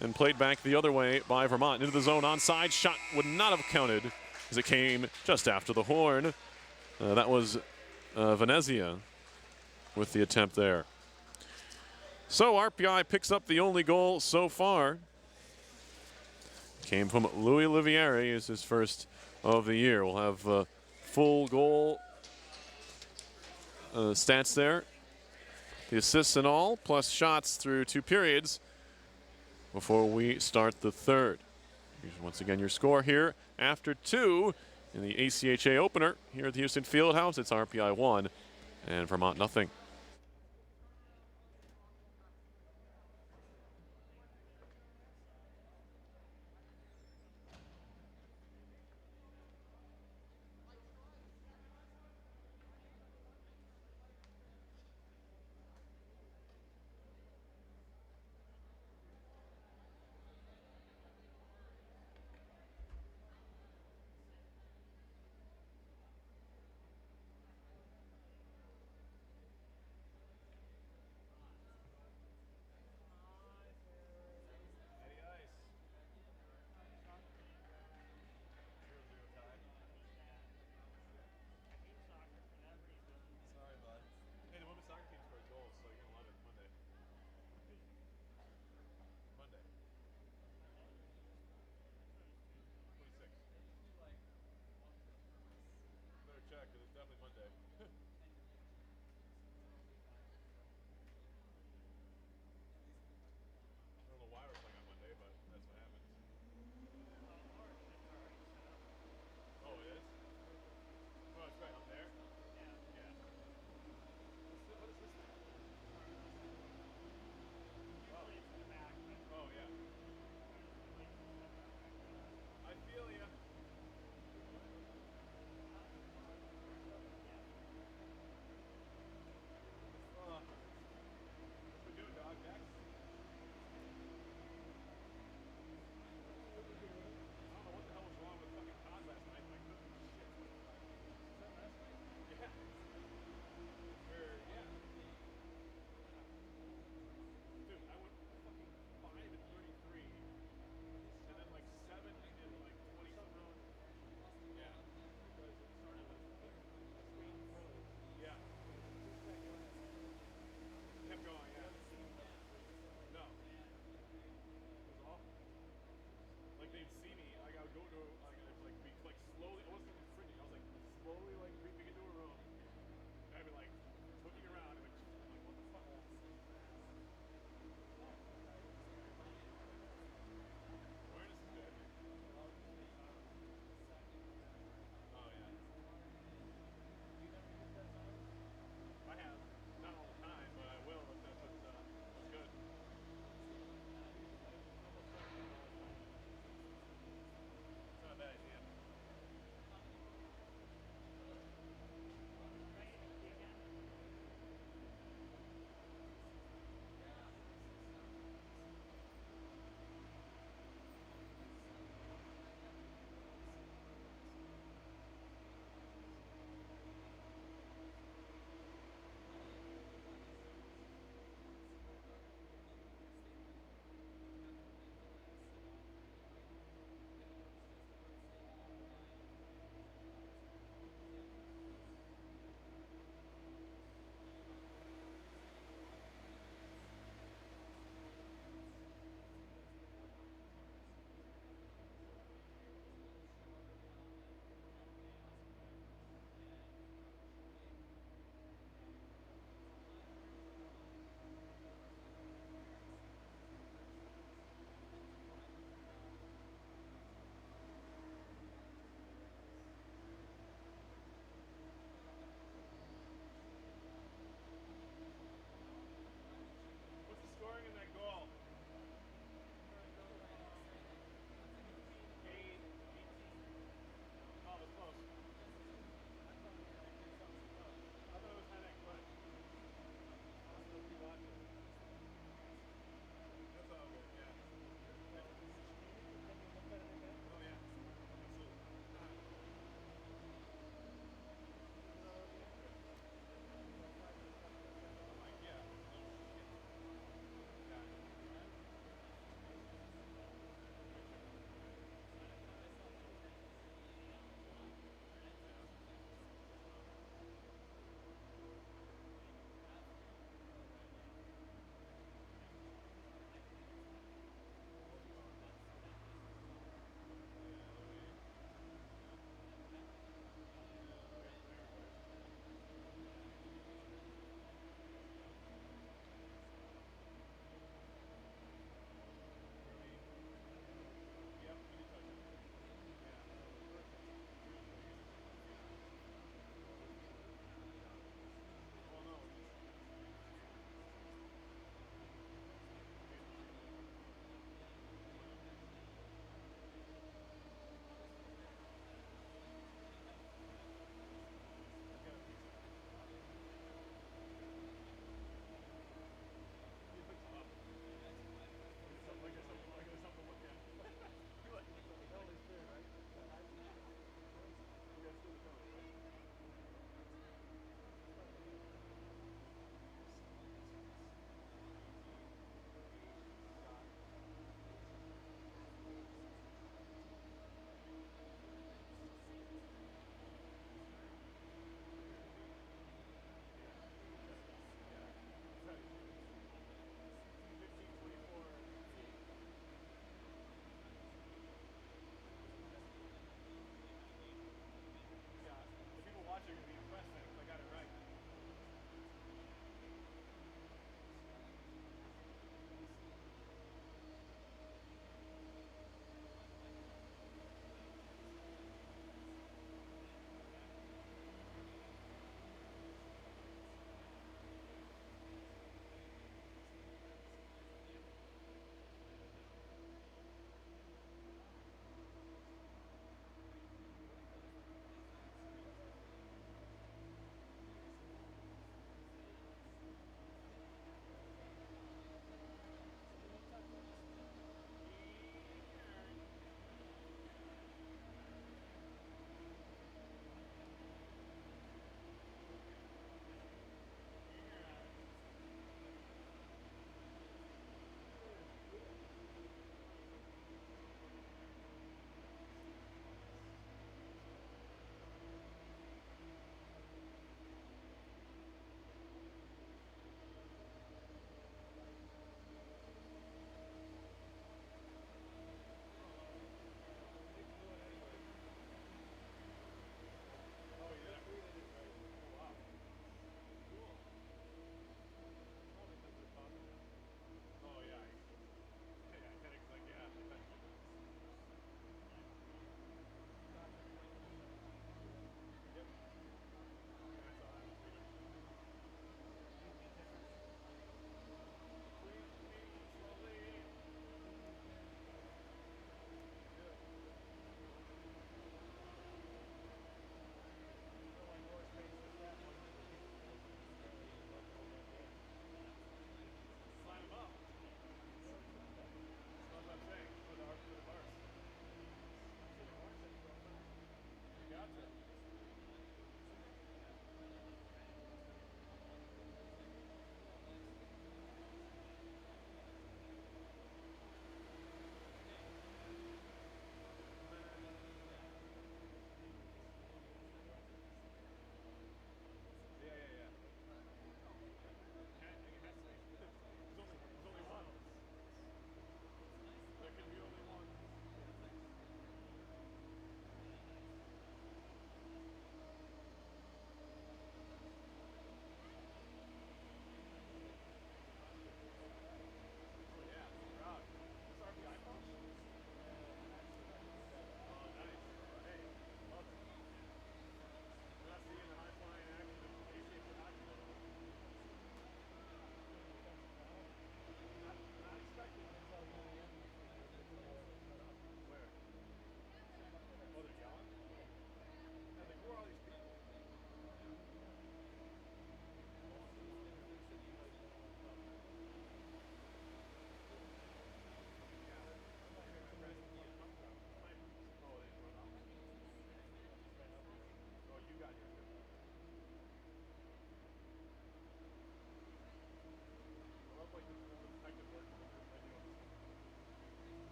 and played back the other way by Vermont. Into the zone, onside. Shot would not have counted as it came just after the horn. That was Venezia with the attempt there. So RPI picks up the only goal so far. Came from Louis Olivieri, is his first of the year. We'll have full goal stats there. The assists and all, plus shots through 2 periods before we start the third. Here's once again your score here after 2 in the ACHA opener here at the Houston Fieldhouse. It's RPI 1 and Vermont nothing.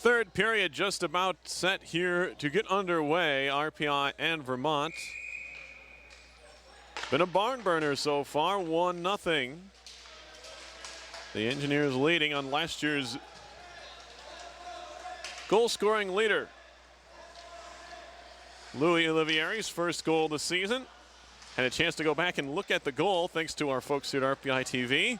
Third period just about set here to get underway. RPI and Vermont. Been a barn burner so far, 1-0. The Engineers leading on last year's goal scoring leader. Louis Olivieri's first goal of the season. Had a chance to go back and look at the goal thanks to our folks here at RPI TV.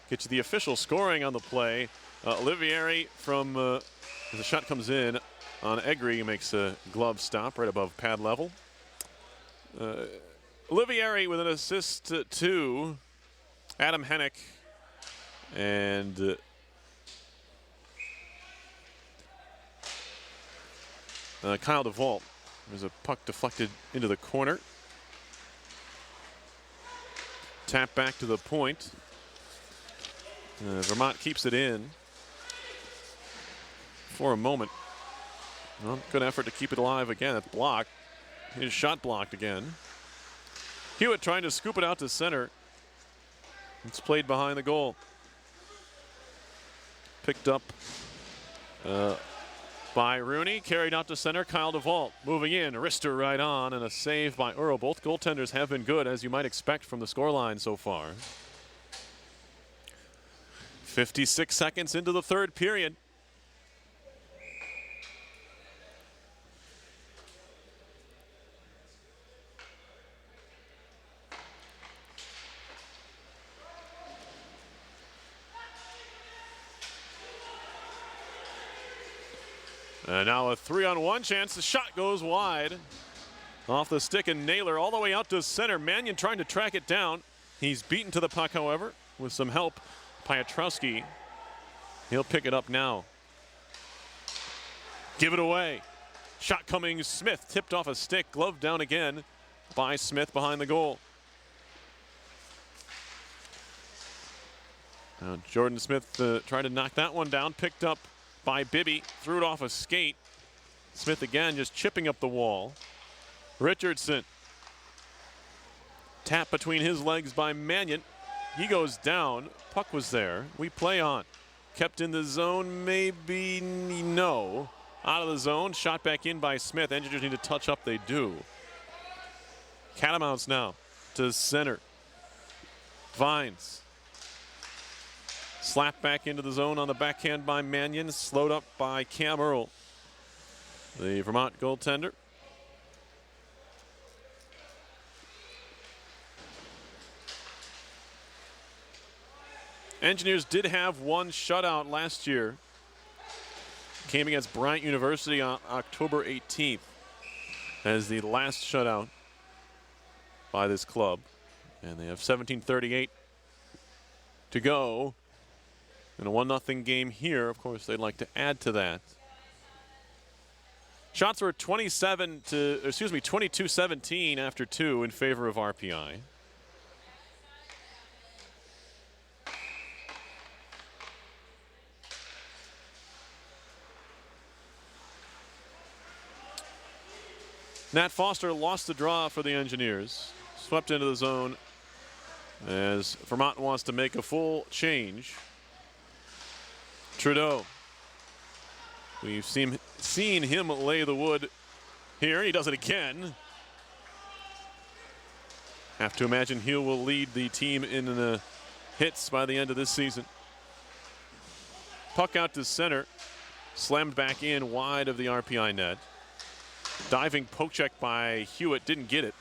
Get you the official scoring on the play. Olivieri from, as the shot comes in on Egri, he makes a glove stop right above pad level. Olivieri with an assist to Adam Hennick. And Kyle DeVault. There's a puck deflected into the corner. Tap back to the point. Vermont keeps it in for a moment. Well, good effort to keep it alive again. It's blocked. His shot blocked again. Hewitt trying to scoop it out to center. It's played behind the goal. Picked up by Rooney, carried out to center. Kyle DeVault moving in, wrister right on, and a save by Earl. Both goaltenders have been good, as you might expect from the scoreline so far. 56 seconds into the third period. And now a 3-on-1 chance. The shot goes wide. Off the stick and Naylor all the way out to center. Mannion trying to track it down. He's beaten to the puck, however, with some help. Piotrowski. He'll pick it up now. Give it away. Shot coming. Smith tipped off a stick. Glove down again by Smith behind the goal. Now Jordan Smith tried to knock that one down. Picked up by Bibby, threw it off a skate. Smith again just chipping up the wall. Richardson. Tap between his legs by Mannion. He goes down. Puck was there. We play on. Kept in the zone, maybe no. Out of the zone, shot back in by Smith. Engineers need to touch up, they do. Catamounts now to center. Vines. Slapped back into the zone on the backhand by Mannion. Slowed up by Cam Earl, the Vermont goaltender. Engineers did have one shutout last year. Came against Bryant University on October 18th as the last shutout by this club. And they have 17:38 to go. In a 1-0 game here, of course, they'd like to add to that. Shots were 22-17 after 2 in favor of RPI. Nat Foster lost the draw for the Engineers. Swept into the zone as Vermont wants to make a full change. Trudeau. We've seen him lay the wood here. He does it again. Have to imagine he will lead the team in the hits by the end of this season. Puck out to center. Slammed back in wide of the RPI net. Diving poke check by Hewitt, didn't get it.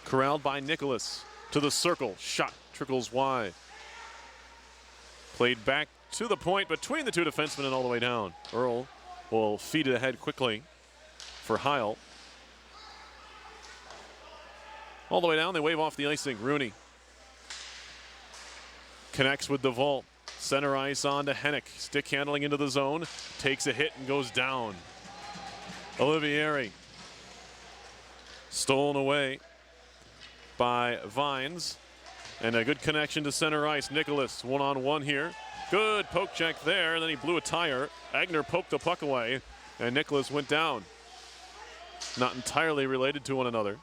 Corralled by Nicholas to the circle. Shot trickles wide. Played back to the point between the two defensemen and all the way down. Earl will feed it ahead quickly for Heil. All the way down, they wave off the icing. Rooney connects with DeVault. Center ice on to Hennick. Stick handling into the zone. Takes a hit and goes down. Olivieri. Stolen away by Vines. And a good connection to center ice. Nicholas, one-on-one here. Good poke check there, and then he blew a tire. Agner poked the puck away, and Nicholas went down. Not entirely related to one another,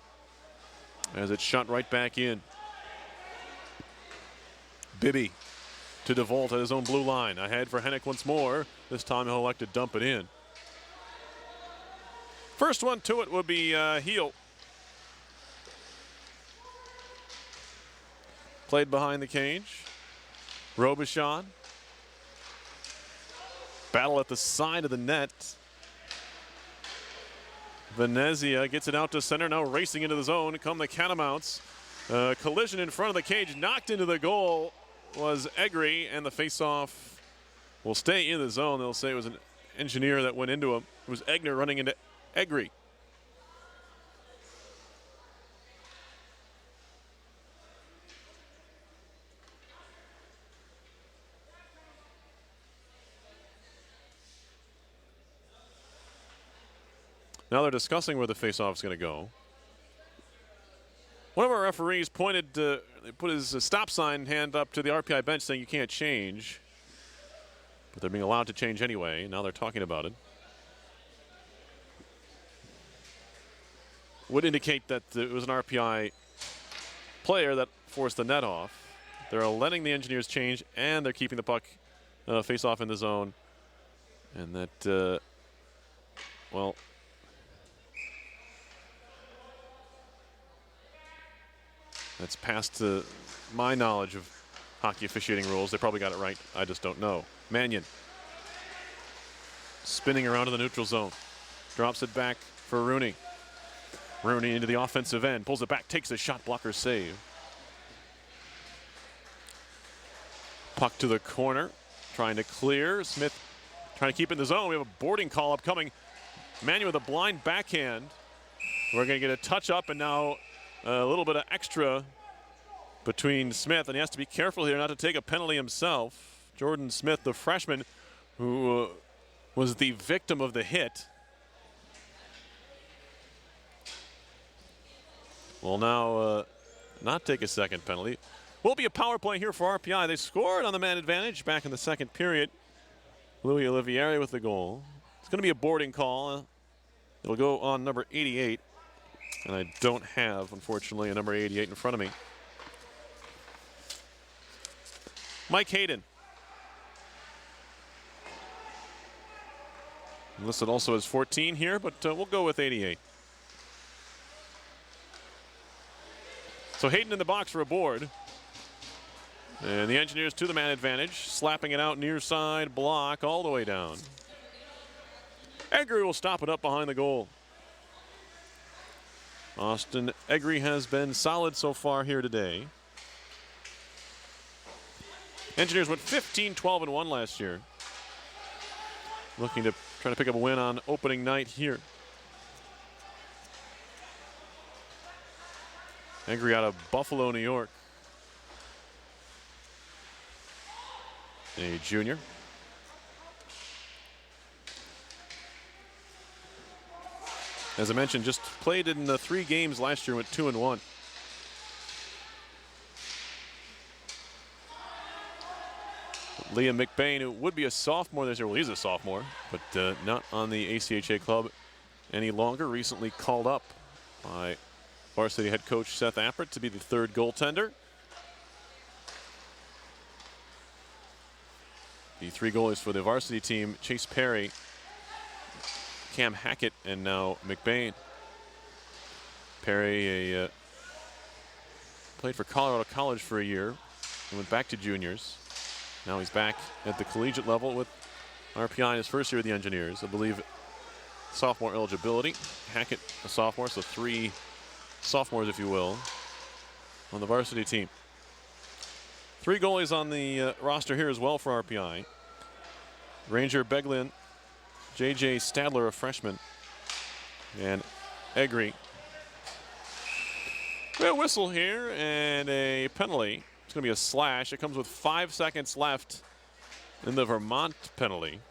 as it's shot right back in. Bibby to DeVault at his own blue line. Ahead for Hennick once more. This time he'll elect to dump it in. First one to it would be Heel. Played behind the cage. Robichon. Battle at the side of the net. Venezia gets it out to center, now racing into the zone. Come the Catamounts. Collision in front of the cage, knocked into the goal was Egri, and the faceoff will stay in the zone. They'll say it was an engineer that went into him. It was Egner running into Egri. Now they're discussing where the faceoff is going to go. One of our referees pointed, put his stop sign hand up to the RPI bench saying you can't change. But they're being allowed to change anyway. Now they're talking about it. Would indicate that it was an RPI player that forced the net off. They're letting the Engineers change, and they're keeping the puck face off in the zone. And that, well, that's past my knowledge of hockey officiating rules. They probably got it right. I just don't know. Mannion spinning around in the neutral zone. Drops it back for Rooney. Rooney into the offensive end. Pulls it back. Takes a shot blocker save. Puck to the corner. Trying to clear. Smith trying to keep it in the zone. We have a boarding call upcoming. Mannion with a blind backhand. We're going to get a touch up, and now a little bit of extra between Smith, and he has to be careful here not to take a penalty himself. Jordan Smith, the freshman, who was the victim of the hit, will now not take a second penalty. Will be a power play here for RPI. They scored on the man advantage back in the second period. Louis Olivieri with the goal. It's going to be a boarding call. It'll go on number 88. And I don't have, unfortunately, a number 88 in front of me. Mike Hayden. Listed also as 14 here, but we'll go with 88. So Hayden in the box for a board. And the Engineers to the man advantage, slapping it out near side block all the way down. Egri will stop it up behind the goal. Austin Egri has been solid so far here today. Engineers went 15-12-1 last year. Looking to try to pick up a win on opening night here. Egri out of Buffalo, New York. A junior. As I mentioned, just played in the 3 games last year, went 2-1. Liam McBain, who would be a sophomore this year, well, he's a sophomore, but not on the ACHA club any longer. Recently called up by varsity head coach Seth Appert to be the 3rd goaltender. The 3 goalies for the varsity team: Chase Perry, Cam Hackett, and now McBain. Perry played for Colorado College for a year and went back to juniors. Now he's back at the collegiate level with RPI in his first year with the Engineers. I believe sophomore eligibility. Hackett, a sophomore, so 3 sophomores, if you will, on the varsity team. 3 goalies on the roster here as well for RPI. Ranger Beglin, J.J. Stadler, a freshman, and Egri. We have a whistle here and a penalty. It's going to be a slash. It comes with 5 seconds left in the Vermont penalty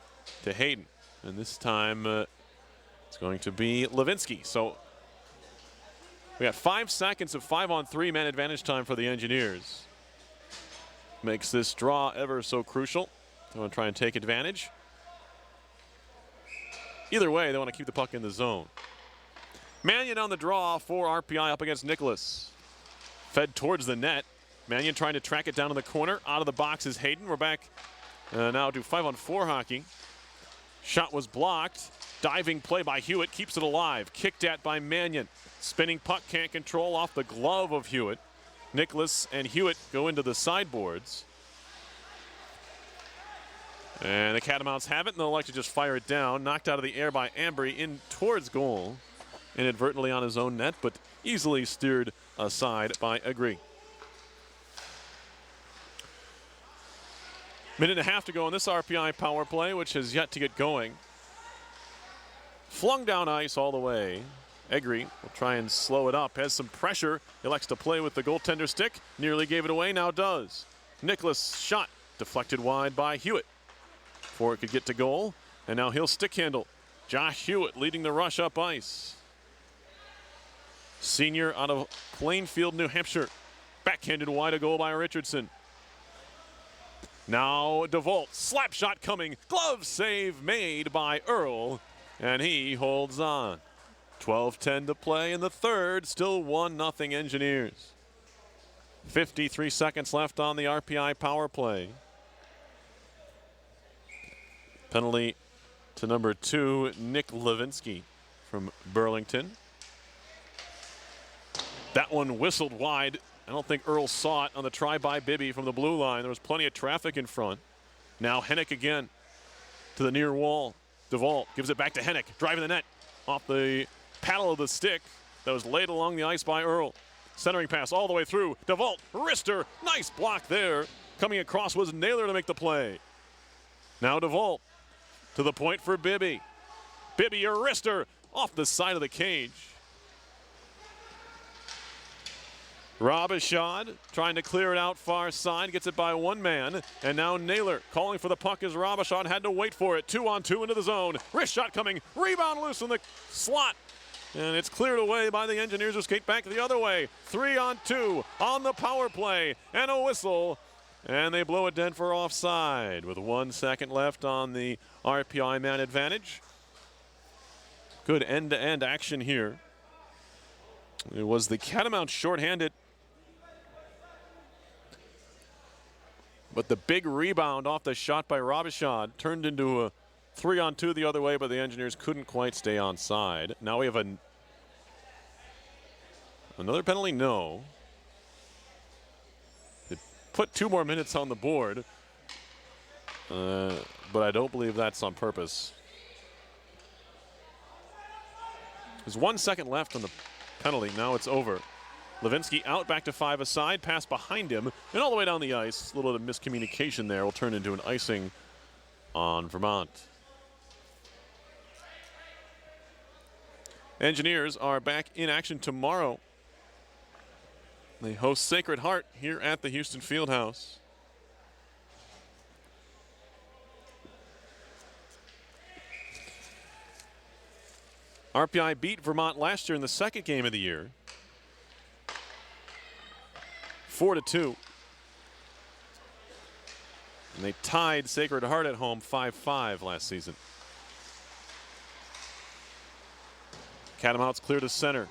to Hayden. And this time it's going to be Levinsky. So we got 5 seconds of 5-on-3 man advantage time for the Engineers. Makes this draw ever so crucial. They want to try and take advantage. Either way, they want to keep the puck in the zone. Mannion on the draw for RPI up against Nicholas. Fed towards the net. Mannion trying to track it down in the corner. Out of the box is Hayden. We're back now to 5-on-4 hockey. Shot was blocked. Diving play by Hewitt keeps it alive. Kicked at by Mannion. Spinning puck can't control off the glove of Hewitt. Nicholas and Hewitt go into the sideboards. And the Catamounts have it, and they'll like to just fire it down. Knocked out of the air by Ambry in towards goal. Inadvertently on his own net, but easily steered aside by Agree. Minute and a half to go in this RPI power play, which has yet to get going. Flung down ice all the way. Egri will try and slow it up. Has some pressure. Elects to play with the goaltender stick. Nearly gave it away, now does. Nicholas shot deflected wide by Hewitt before it could get to goal. And now he'll stick handle. Josh Hewitt leading the rush up ice. Senior out of Plainfield, New Hampshire. Backhanded wide, a goal by Richardson. Now DeVault, slap shot coming. Glove save made by Earl. And he holds on. 12:10 to play in the third. Still 1-0 Engineers. 53 seconds left on the RPI power play. Penalty to number 2, Nick Levinsky from Burlington. That one whistled wide. I don't think Earl saw it on the try by Bibby from the blue line. There was plenty of traffic in front. Now Hennick again to the near wall. DeVault gives it back to Hennick, driving the net off the paddle of the stick that was laid along the ice by Earl. Centering pass all the way through. DeVault, wrister, nice block there. Coming across was Naylor to make the play. Now DeVault to the point for Bibby. Bibby, a wrister off the side of the cage. Robichaud trying to clear it out far side, gets it by one man, and now Naylor calling for the puck as Robichaud had to wait for it. 2-on-2 into the zone. Wrist shot coming, rebound loose in the slot, and it's cleared away by the Engineers who skate back the other way. 3-on-2 on the power play, and a whistle, and they blow it dead for offside with 1 second left on the RPI man advantage. Good end-to-end action here. It was the Catamounts shorthanded. But the big rebound off the shot by Robichaud turned into a 3-on-2 the other way, but the Engineers couldn't quite stay on side. Now we have another penalty, no. It put 2 more minutes on the board, but I don't believe that's on purpose. There's 1 second left on the penalty, now it's over. Levinsky out, back to 5 aside, pass behind him, and all the way down the ice. A little bit of miscommunication there will turn into an icing on Vermont. Engineers are back in action tomorrow. They host Sacred Heart here at the Houston Fieldhouse. RPI beat Vermont last year in the second game of the year. 4-2. And they tied Sacred Heart at home 5-5 last season. Catamounts clear to center.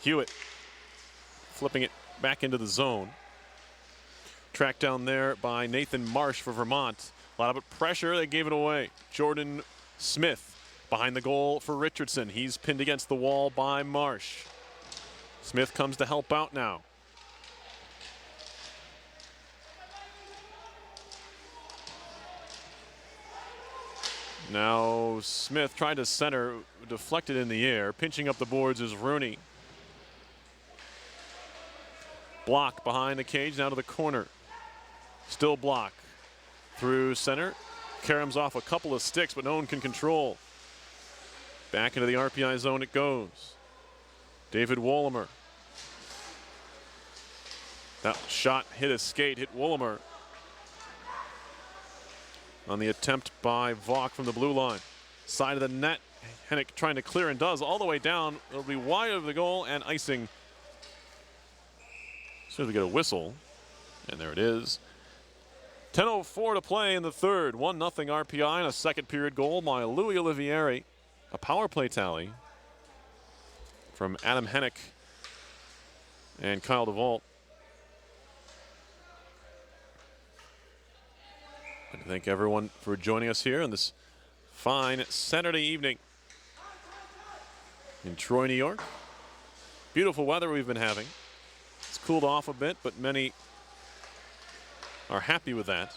Hewitt flipping it back into the zone. Tracked down there by Nathan Marsh for Vermont. A lot of pressure, they gave it away. Jordan Smith behind the goal for Richardson. He's pinned against the wall by Marsh. Smith comes to help out now. Now Smith tried to center, deflected in the air. Pinching up the boards is Rooney. Block behind the cage, now to the corner. Still block. Through center. Karam's off a couple of sticks, but no one can control. Back into the RPI zone it goes. David Wollemer. That shot hit a skate, hit Wollemer. On the attempt by Vaughn from the blue line. Side of the net, Hennick trying to clear and does all the way down. It'll be wide of the goal and icing. As soon as we get a whistle, and there it is. 10:04 to play in the third. 1-0 RPI and a second period goal by Louis Olivieri. A power play tally from Adam Hennick and Kyle DeVault. I thank everyone for joining us here on this Fine Saturday evening in Troy, New York. Beautiful weather we've been having. It's cooled off a bit, but many are happy with that.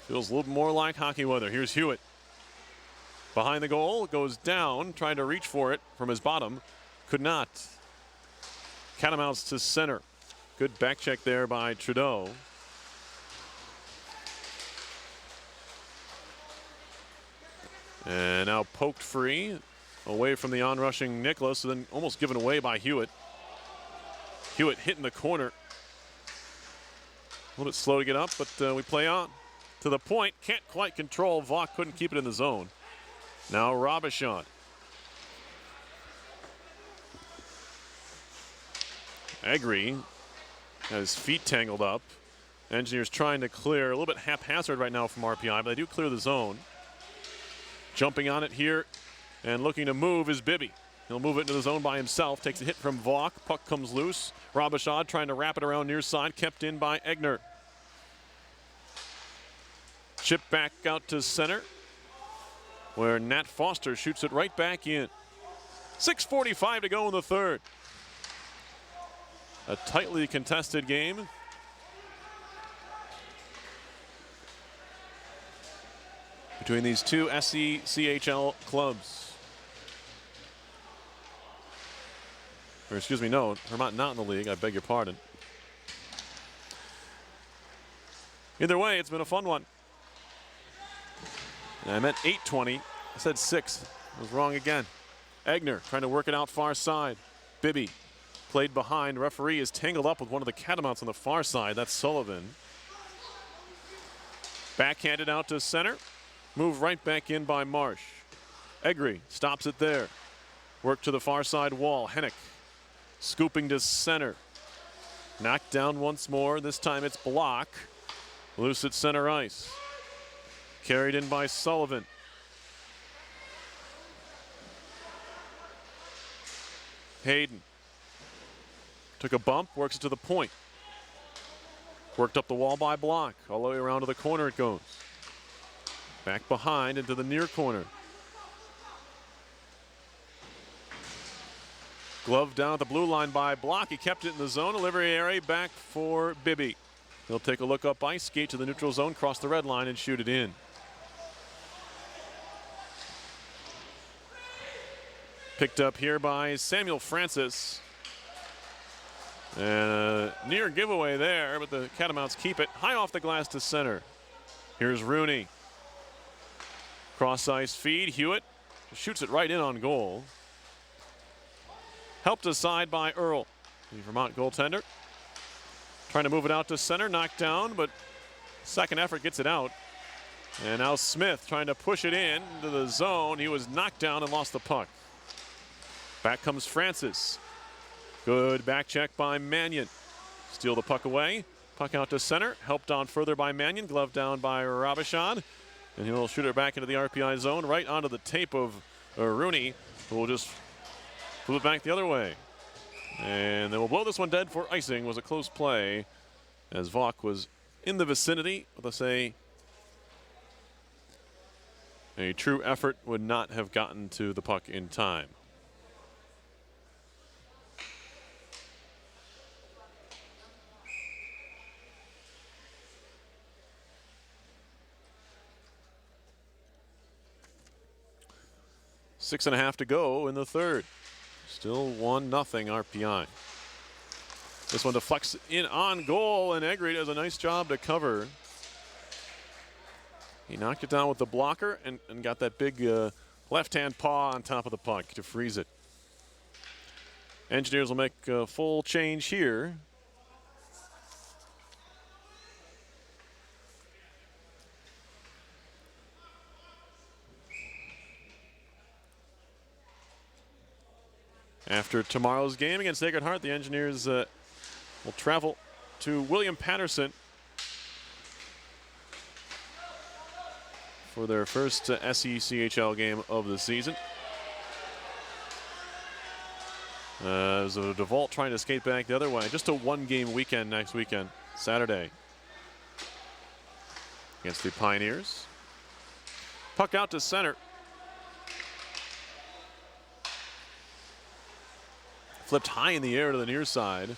Feels a little more like hockey weather. Here's Hewitt. Behind the goal, goes down, trying to reach for it from his bottom. Could not. Catamounts to center. Good back check there by Trudeau. And now poked free, away from the onrushing Nicholas, then almost given away by Hewitt. Hewitt hitting the corner. A little bit slow to get up, but we play on. To the point, can't quite control. Vaught couldn't keep it in the zone. Now Robichaud. Egri has his feet tangled up. Engineers trying to clear. A little bit haphazard right now from RPI, but they do clear the zone. Jumping on it here and looking to move is Bibby. He'll move it into the zone by himself. Takes a hit from Vaught. Puck comes loose. Robichaud trying to wrap it around near side. Kept in by Egner. Chip back out to center, where Nat Foster shoots it right back in. 6:45 to go in the third. A tightly contested game. Between these two SECHL clubs. Or excuse me, no, Vermont not in the league, I beg your pardon. Either way, it's been a fun one. And I meant 8:20, I said 6, I was wrong again. Egner trying to work it out far side. Bibby played behind, referee is tangled up with one of the Catamounts on the far side, that's Sullivan. Backhanded out to center. Move right back in by Marsh. Egri stops it there. Work to the far side wall. Hennick scooping to center. Knocked down once more. This time it's Block. Loose at center ice. Carried in by Sullivan. Hayden took a bump, works it to the point. Worked up the wall by Block. All the way around to the corner it goes. Back behind into the near corner. Glove down at the blue line by Block. He kept it in the zone. Olivieri back for Bibby. He'll take a look up ice, skate to the neutral zone, cross the red line, and shoot it in. Picked up here by Samuel Francis. And a near giveaway there, but the Catamounts keep it high off the glass to center. Here's Rooney. Cross ice feed. Hewitt shoots it right in on goal. Helped aside by Earl, the Vermont goaltender. Trying to move it out to center, knocked down, but second effort gets it out. And now Smith trying to push it in to the zone. He was knocked down and lost the puck. Back comes Francis. Good back check by Mannion. Steal the puck away. Puck out to center. Helped on further by Mannion. Glove down by Robichaud. And he'll shoot it back into the RPI zone, right onto the tape of Rooney, who will just flip it back the other way. And they will blow this one dead for icing. It was a close play as Vaught was in the vicinity. Let's say a true effort would not have gotten to the puck in time. Six and a half to go in the third. Still 1-0 RPI. This one deflects in on goal, and Egri does a nice job to cover. He knocked it down with the blocker and got that big left-hand paw on top of the puck to freeze it. Engineers will make a full change here. After tomorrow's game against Sacred Heart, the Engineers will travel to William Patterson for their first SECHL game of the season. So DeVault trying to skate back the other way. Just a one-game weekend next weekend, Saturday, against the Pioneers. Puck out to center. Flipped high in the air to the near side.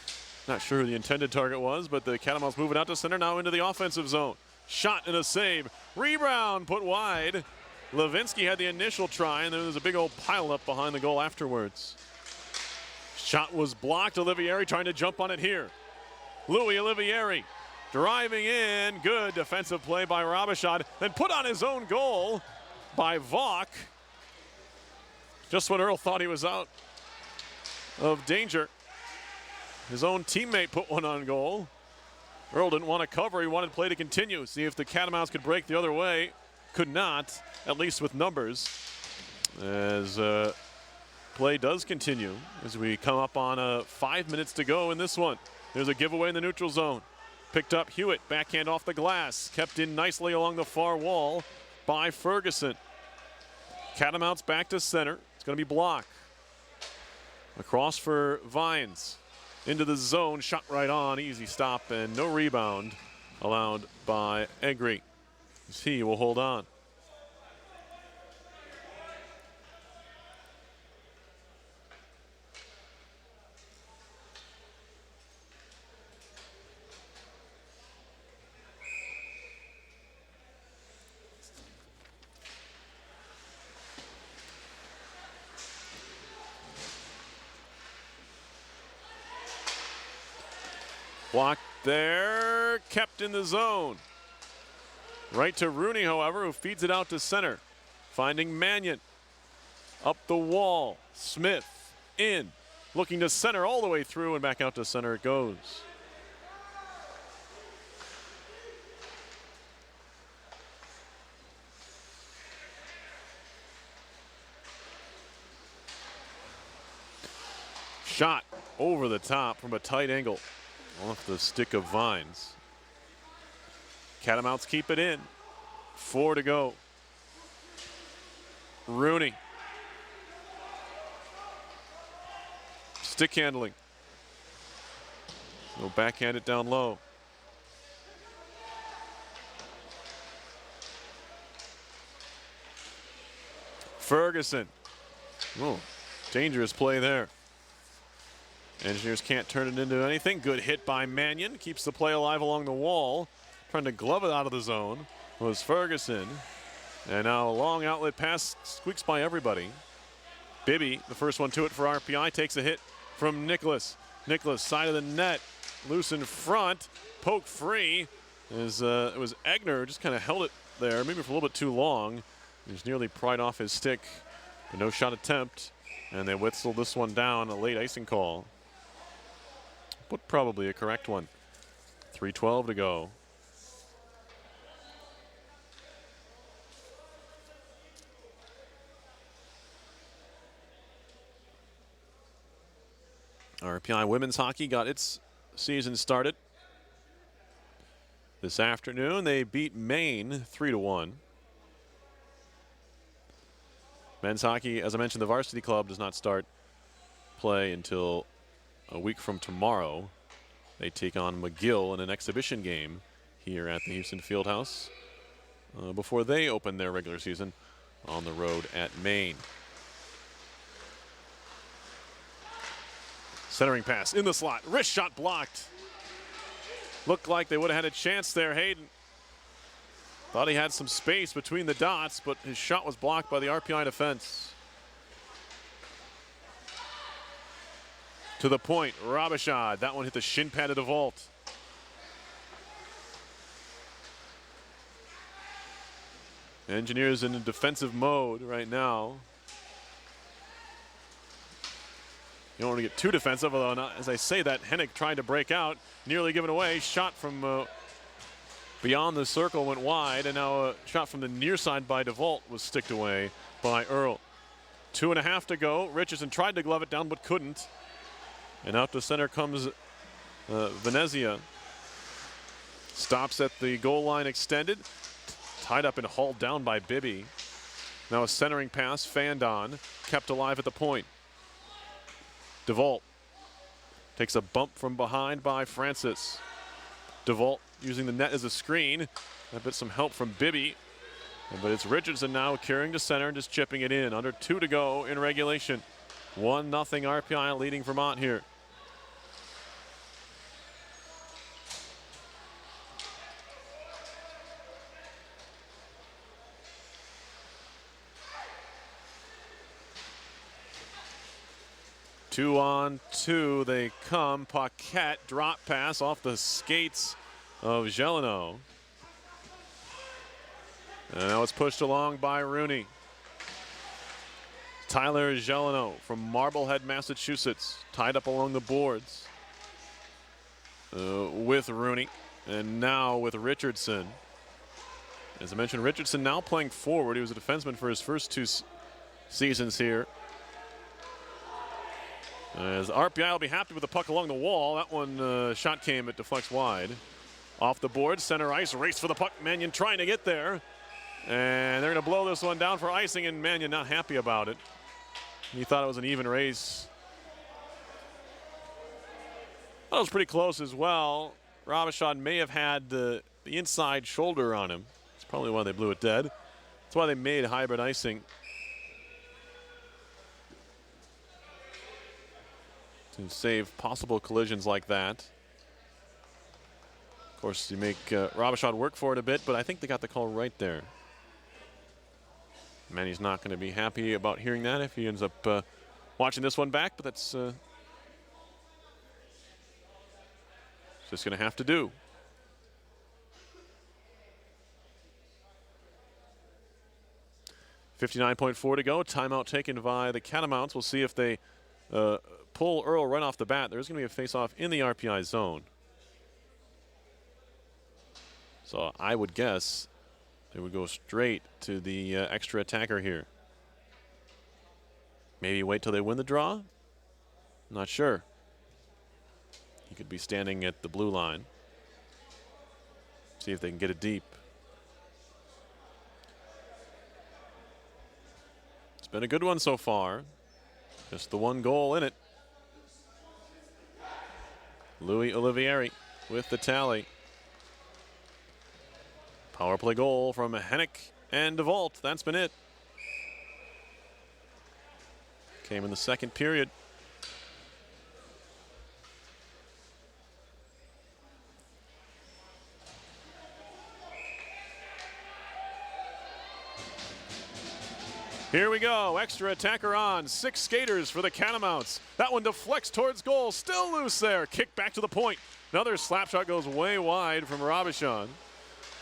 Not sure who the intended target was, but the Catamounts moving out to center, now into the offensive zone. Shot and a save. Rebound put wide. Levinsky had the initial try, and then there was a big old pile up behind the goal afterwards. Shot was blocked. Olivieri trying to jump on it here. Louis Olivieri driving in. Good defensive play by Robichaud. Then put on his own goal by Vaughn. Just when Earl thought he was out of danger, his own teammate put one on goal. Earl didn't want to cover. He wanted play to continue. See if the Catamounts could break the other way. Could not, at least with numbers, as play does continue as we come up on 5 minutes to go in this one. There's a giveaway in the neutral zone. Picked up Hewitt, backhand off the glass. Kept in nicely along the far wall by Ferguson. Catamounts back to center. It's going to be blocked. Across for Vines. Into the zone, shot right on, easy stop, and no rebound allowed by Egri. He will hold on. Blocked there, kept in the zone. Right to Rooney, however, who feeds it out to center. Finding Mannion. Up the wall. Smith in. Looking to center all the way through, and back out to center it goes. Shot over the top from a tight angle. Off the stick of Vines. Catamounts keep it in. 4 to go. Rooney. Stick handling. He'll backhand it down low. Ferguson. Oh, dangerous play there. Engineers can't turn it into anything. Good hit by Mannion. Keeps the play alive along the wall. Trying to glove it out of the zone was Ferguson. And now a long outlet pass squeaks by everybody. Bibby, the first one to it for RPI, takes a hit from Nicholas. Nicholas, side of the net. Loose in front. Poke free. It was Egner, just kind of held it there, maybe for a little bit too long. He was nearly pried off his stick. But no shot attempt. And they whistled this one down, a late icing call. But probably a correct one. 3:12 to go. RPI women's hockey got its season started this afternoon. They beat Maine 3-1. Men's hockey, as I mentioned, the varsity club does not start play until a week from tomorrow. They take on McGill in an exhibition game here at the Houston Fieldhouse before they open their regular season on the road at Maine. Centering pass in the slot. Wrist shot blocked. Looked like they would have had a chance there. Hayden thought he had some space between the dots, but his shot was blocked by the RPI defense. To the point, Robichaud. That one hit the shin pad of DeVault. Engineers in a defensive mode right now. You don't want to get too defensive, although not, as I say that, Hennig tried to break out, nearly given away. Shot from beyond the circle went wide, and now a shot from the near side by DeVault was sticked away by Earl. 2.5 to go. Richardson tried to glove it down, but couldn't. And out to center comes Venezia. Stops at the goal line extended. Tied up and hauled down by Bibby. Now a centering pass, Fandon, kept alive at the point. DeVault takes a bump from behind by Francis. DeVault using the net as a screen. A bit some help from Bibby. But it's Richardson now carrying to center and just chipping it in. Under 2 to go in regulation. 1-0 RPI leading Vermont here. Two on two, they come. Paquette drop pass off the skates of Gelino. And now it's pushed along by Rooney. Tyler Gelino from Marblehead, Massachusetts, tied up along the boards with Rooney, and now with Richardson. As I mentioned, Richardson now playing forward. He was a defenseman for his first 2 seasons here. As RPI will be happy with the puck along the wall. That one shot came, it deflects wide. Off the board, center ice, race for the puck. Mannion trying to get there. And they're going to blow this one down for icing, and Mannion not happy about it. He thought it was an even race. That was pretty close as well. Robichaud may have had the inside shoulder on him. That's probably why they blew it dead. That's why they made hybrid icing. To save possible collisions like that. Of course, you make Robichaud work for it a bit, but I think they got the call right there. Manny's not going to be happy about hearing that if he ends up watching this one back, but that's just going to have to do. .59 to go. Timeout taken by the Catamounts. We'll see if they pull Earl right off the bat. There's going to be a face-off in the RPI zone. So I would guess they would go straight to the extra attacker here. Maybe wait till they win the draw? Not sure. He could be standing at the blue line. See if they can get it deep. It's been a good one so far. Just the 1 goal in it. Louis Olivieri with the tally. Power play goal from Hennick and DeVault. That's been it. Came in the second period. Here we go, extra attacker on. 6 skaters for the Catamounts. That one deflects towards goal, still loose there. Kick back to the point. Another slap shot goes way wide from Robichaud.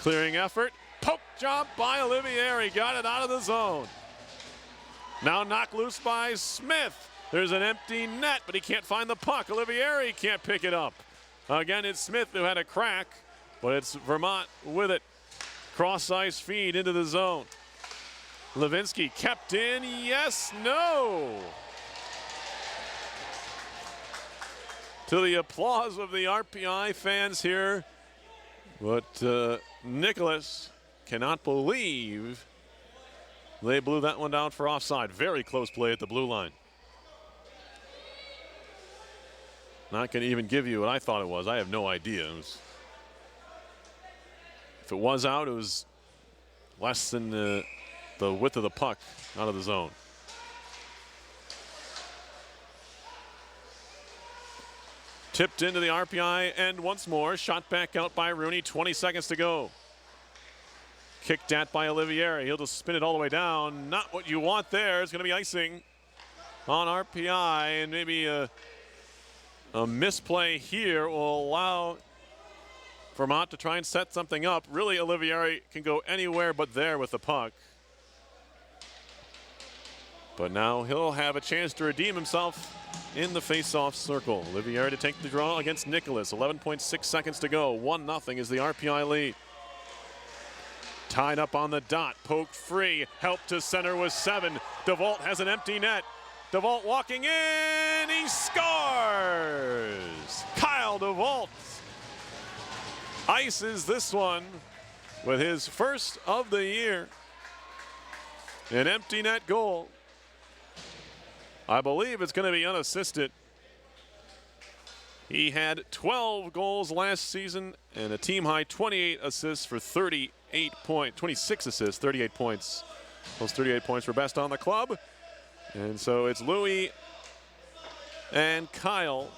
Clearing effort, poke job by Olivieri, got it out of the zone. Now knocked loose by Smith. There's an empty net, but he can't find the puck. Olivieri can't pick it up. Again, it's Smith who had a crack, but it's Vermont with it. Cross ice feed into the zone. Levinsky kept in, yes, no. To the applause of the RPI fans here, but Nicholas cannot believe they blew that one down for offside. Very close play at the blue line. Not going to even give you what I thought it was. I have no idea. If it was out, it was less than the width of the puck out of the zone. Tipped into the RPI end once more. Shot back out by Rooney. 20 seconds to go. Kicked at by Olivieri. He'll just spin it all the way down. Not what you want there. It's going to be icing on RPI, and maybe a misplay here will allow Vermont to try and set something up. Really, Olivieri can go anywhere but there with the puck. But now he'll have a chance to redeem himself in the face-off circle. Olivieri to take the draw against Nicholas. 11.6 seconds to go. 1-0 is the RPI lead. Tied up on the dot, poked free, helped to center with 7. DeVault has an empty net. DeVault walking in, he scores! Kyle DeVault ices this one with his first of the year. An empty net goal. I believe it's going to be unassisted. He had 12 goals last season and a team high 28 assists for 26 assists, 38 points. Those 38 points were best on the club. And so it's Louis and Kyle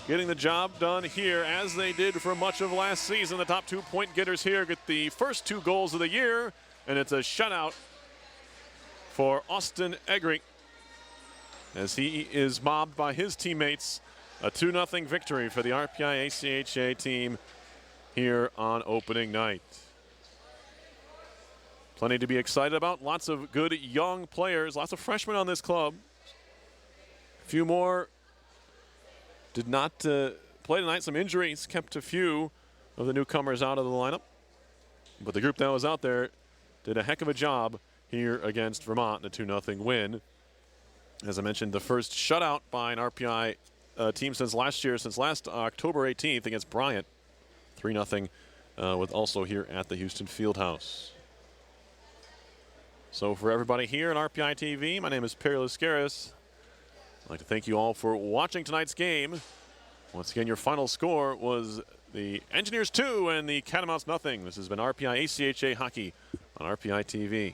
getting the job done here as they did for much of last season. The top 2-point getters here get the first 2 goals of the year, and it's a shutout for Austin Egri as he is mobbed by his teammates. A 2-0 victory for the RPI ACHA team here on opening night. Plenty to be excited about. Lots of good young players, lots of freshmen on this club. A few more did not play tonight. Some injuries kept a few of the newcomers out of the lineup. But the group that was out there did a heck of a job here against Vermont in a 2-0 win. As I mentioned, the first shutout by an RPI team since last October 18th against Bryant. 3-0 with also here at the Houston Fieldhouse. So for everybody here at RPI TV, my name is Perry Lascaris. I'd like to thank you all for watching tonight's game. Once again, your final score was the Engineers 2 and the Catamounts 0. This has been RPI ACHA Hockey on RPI TV.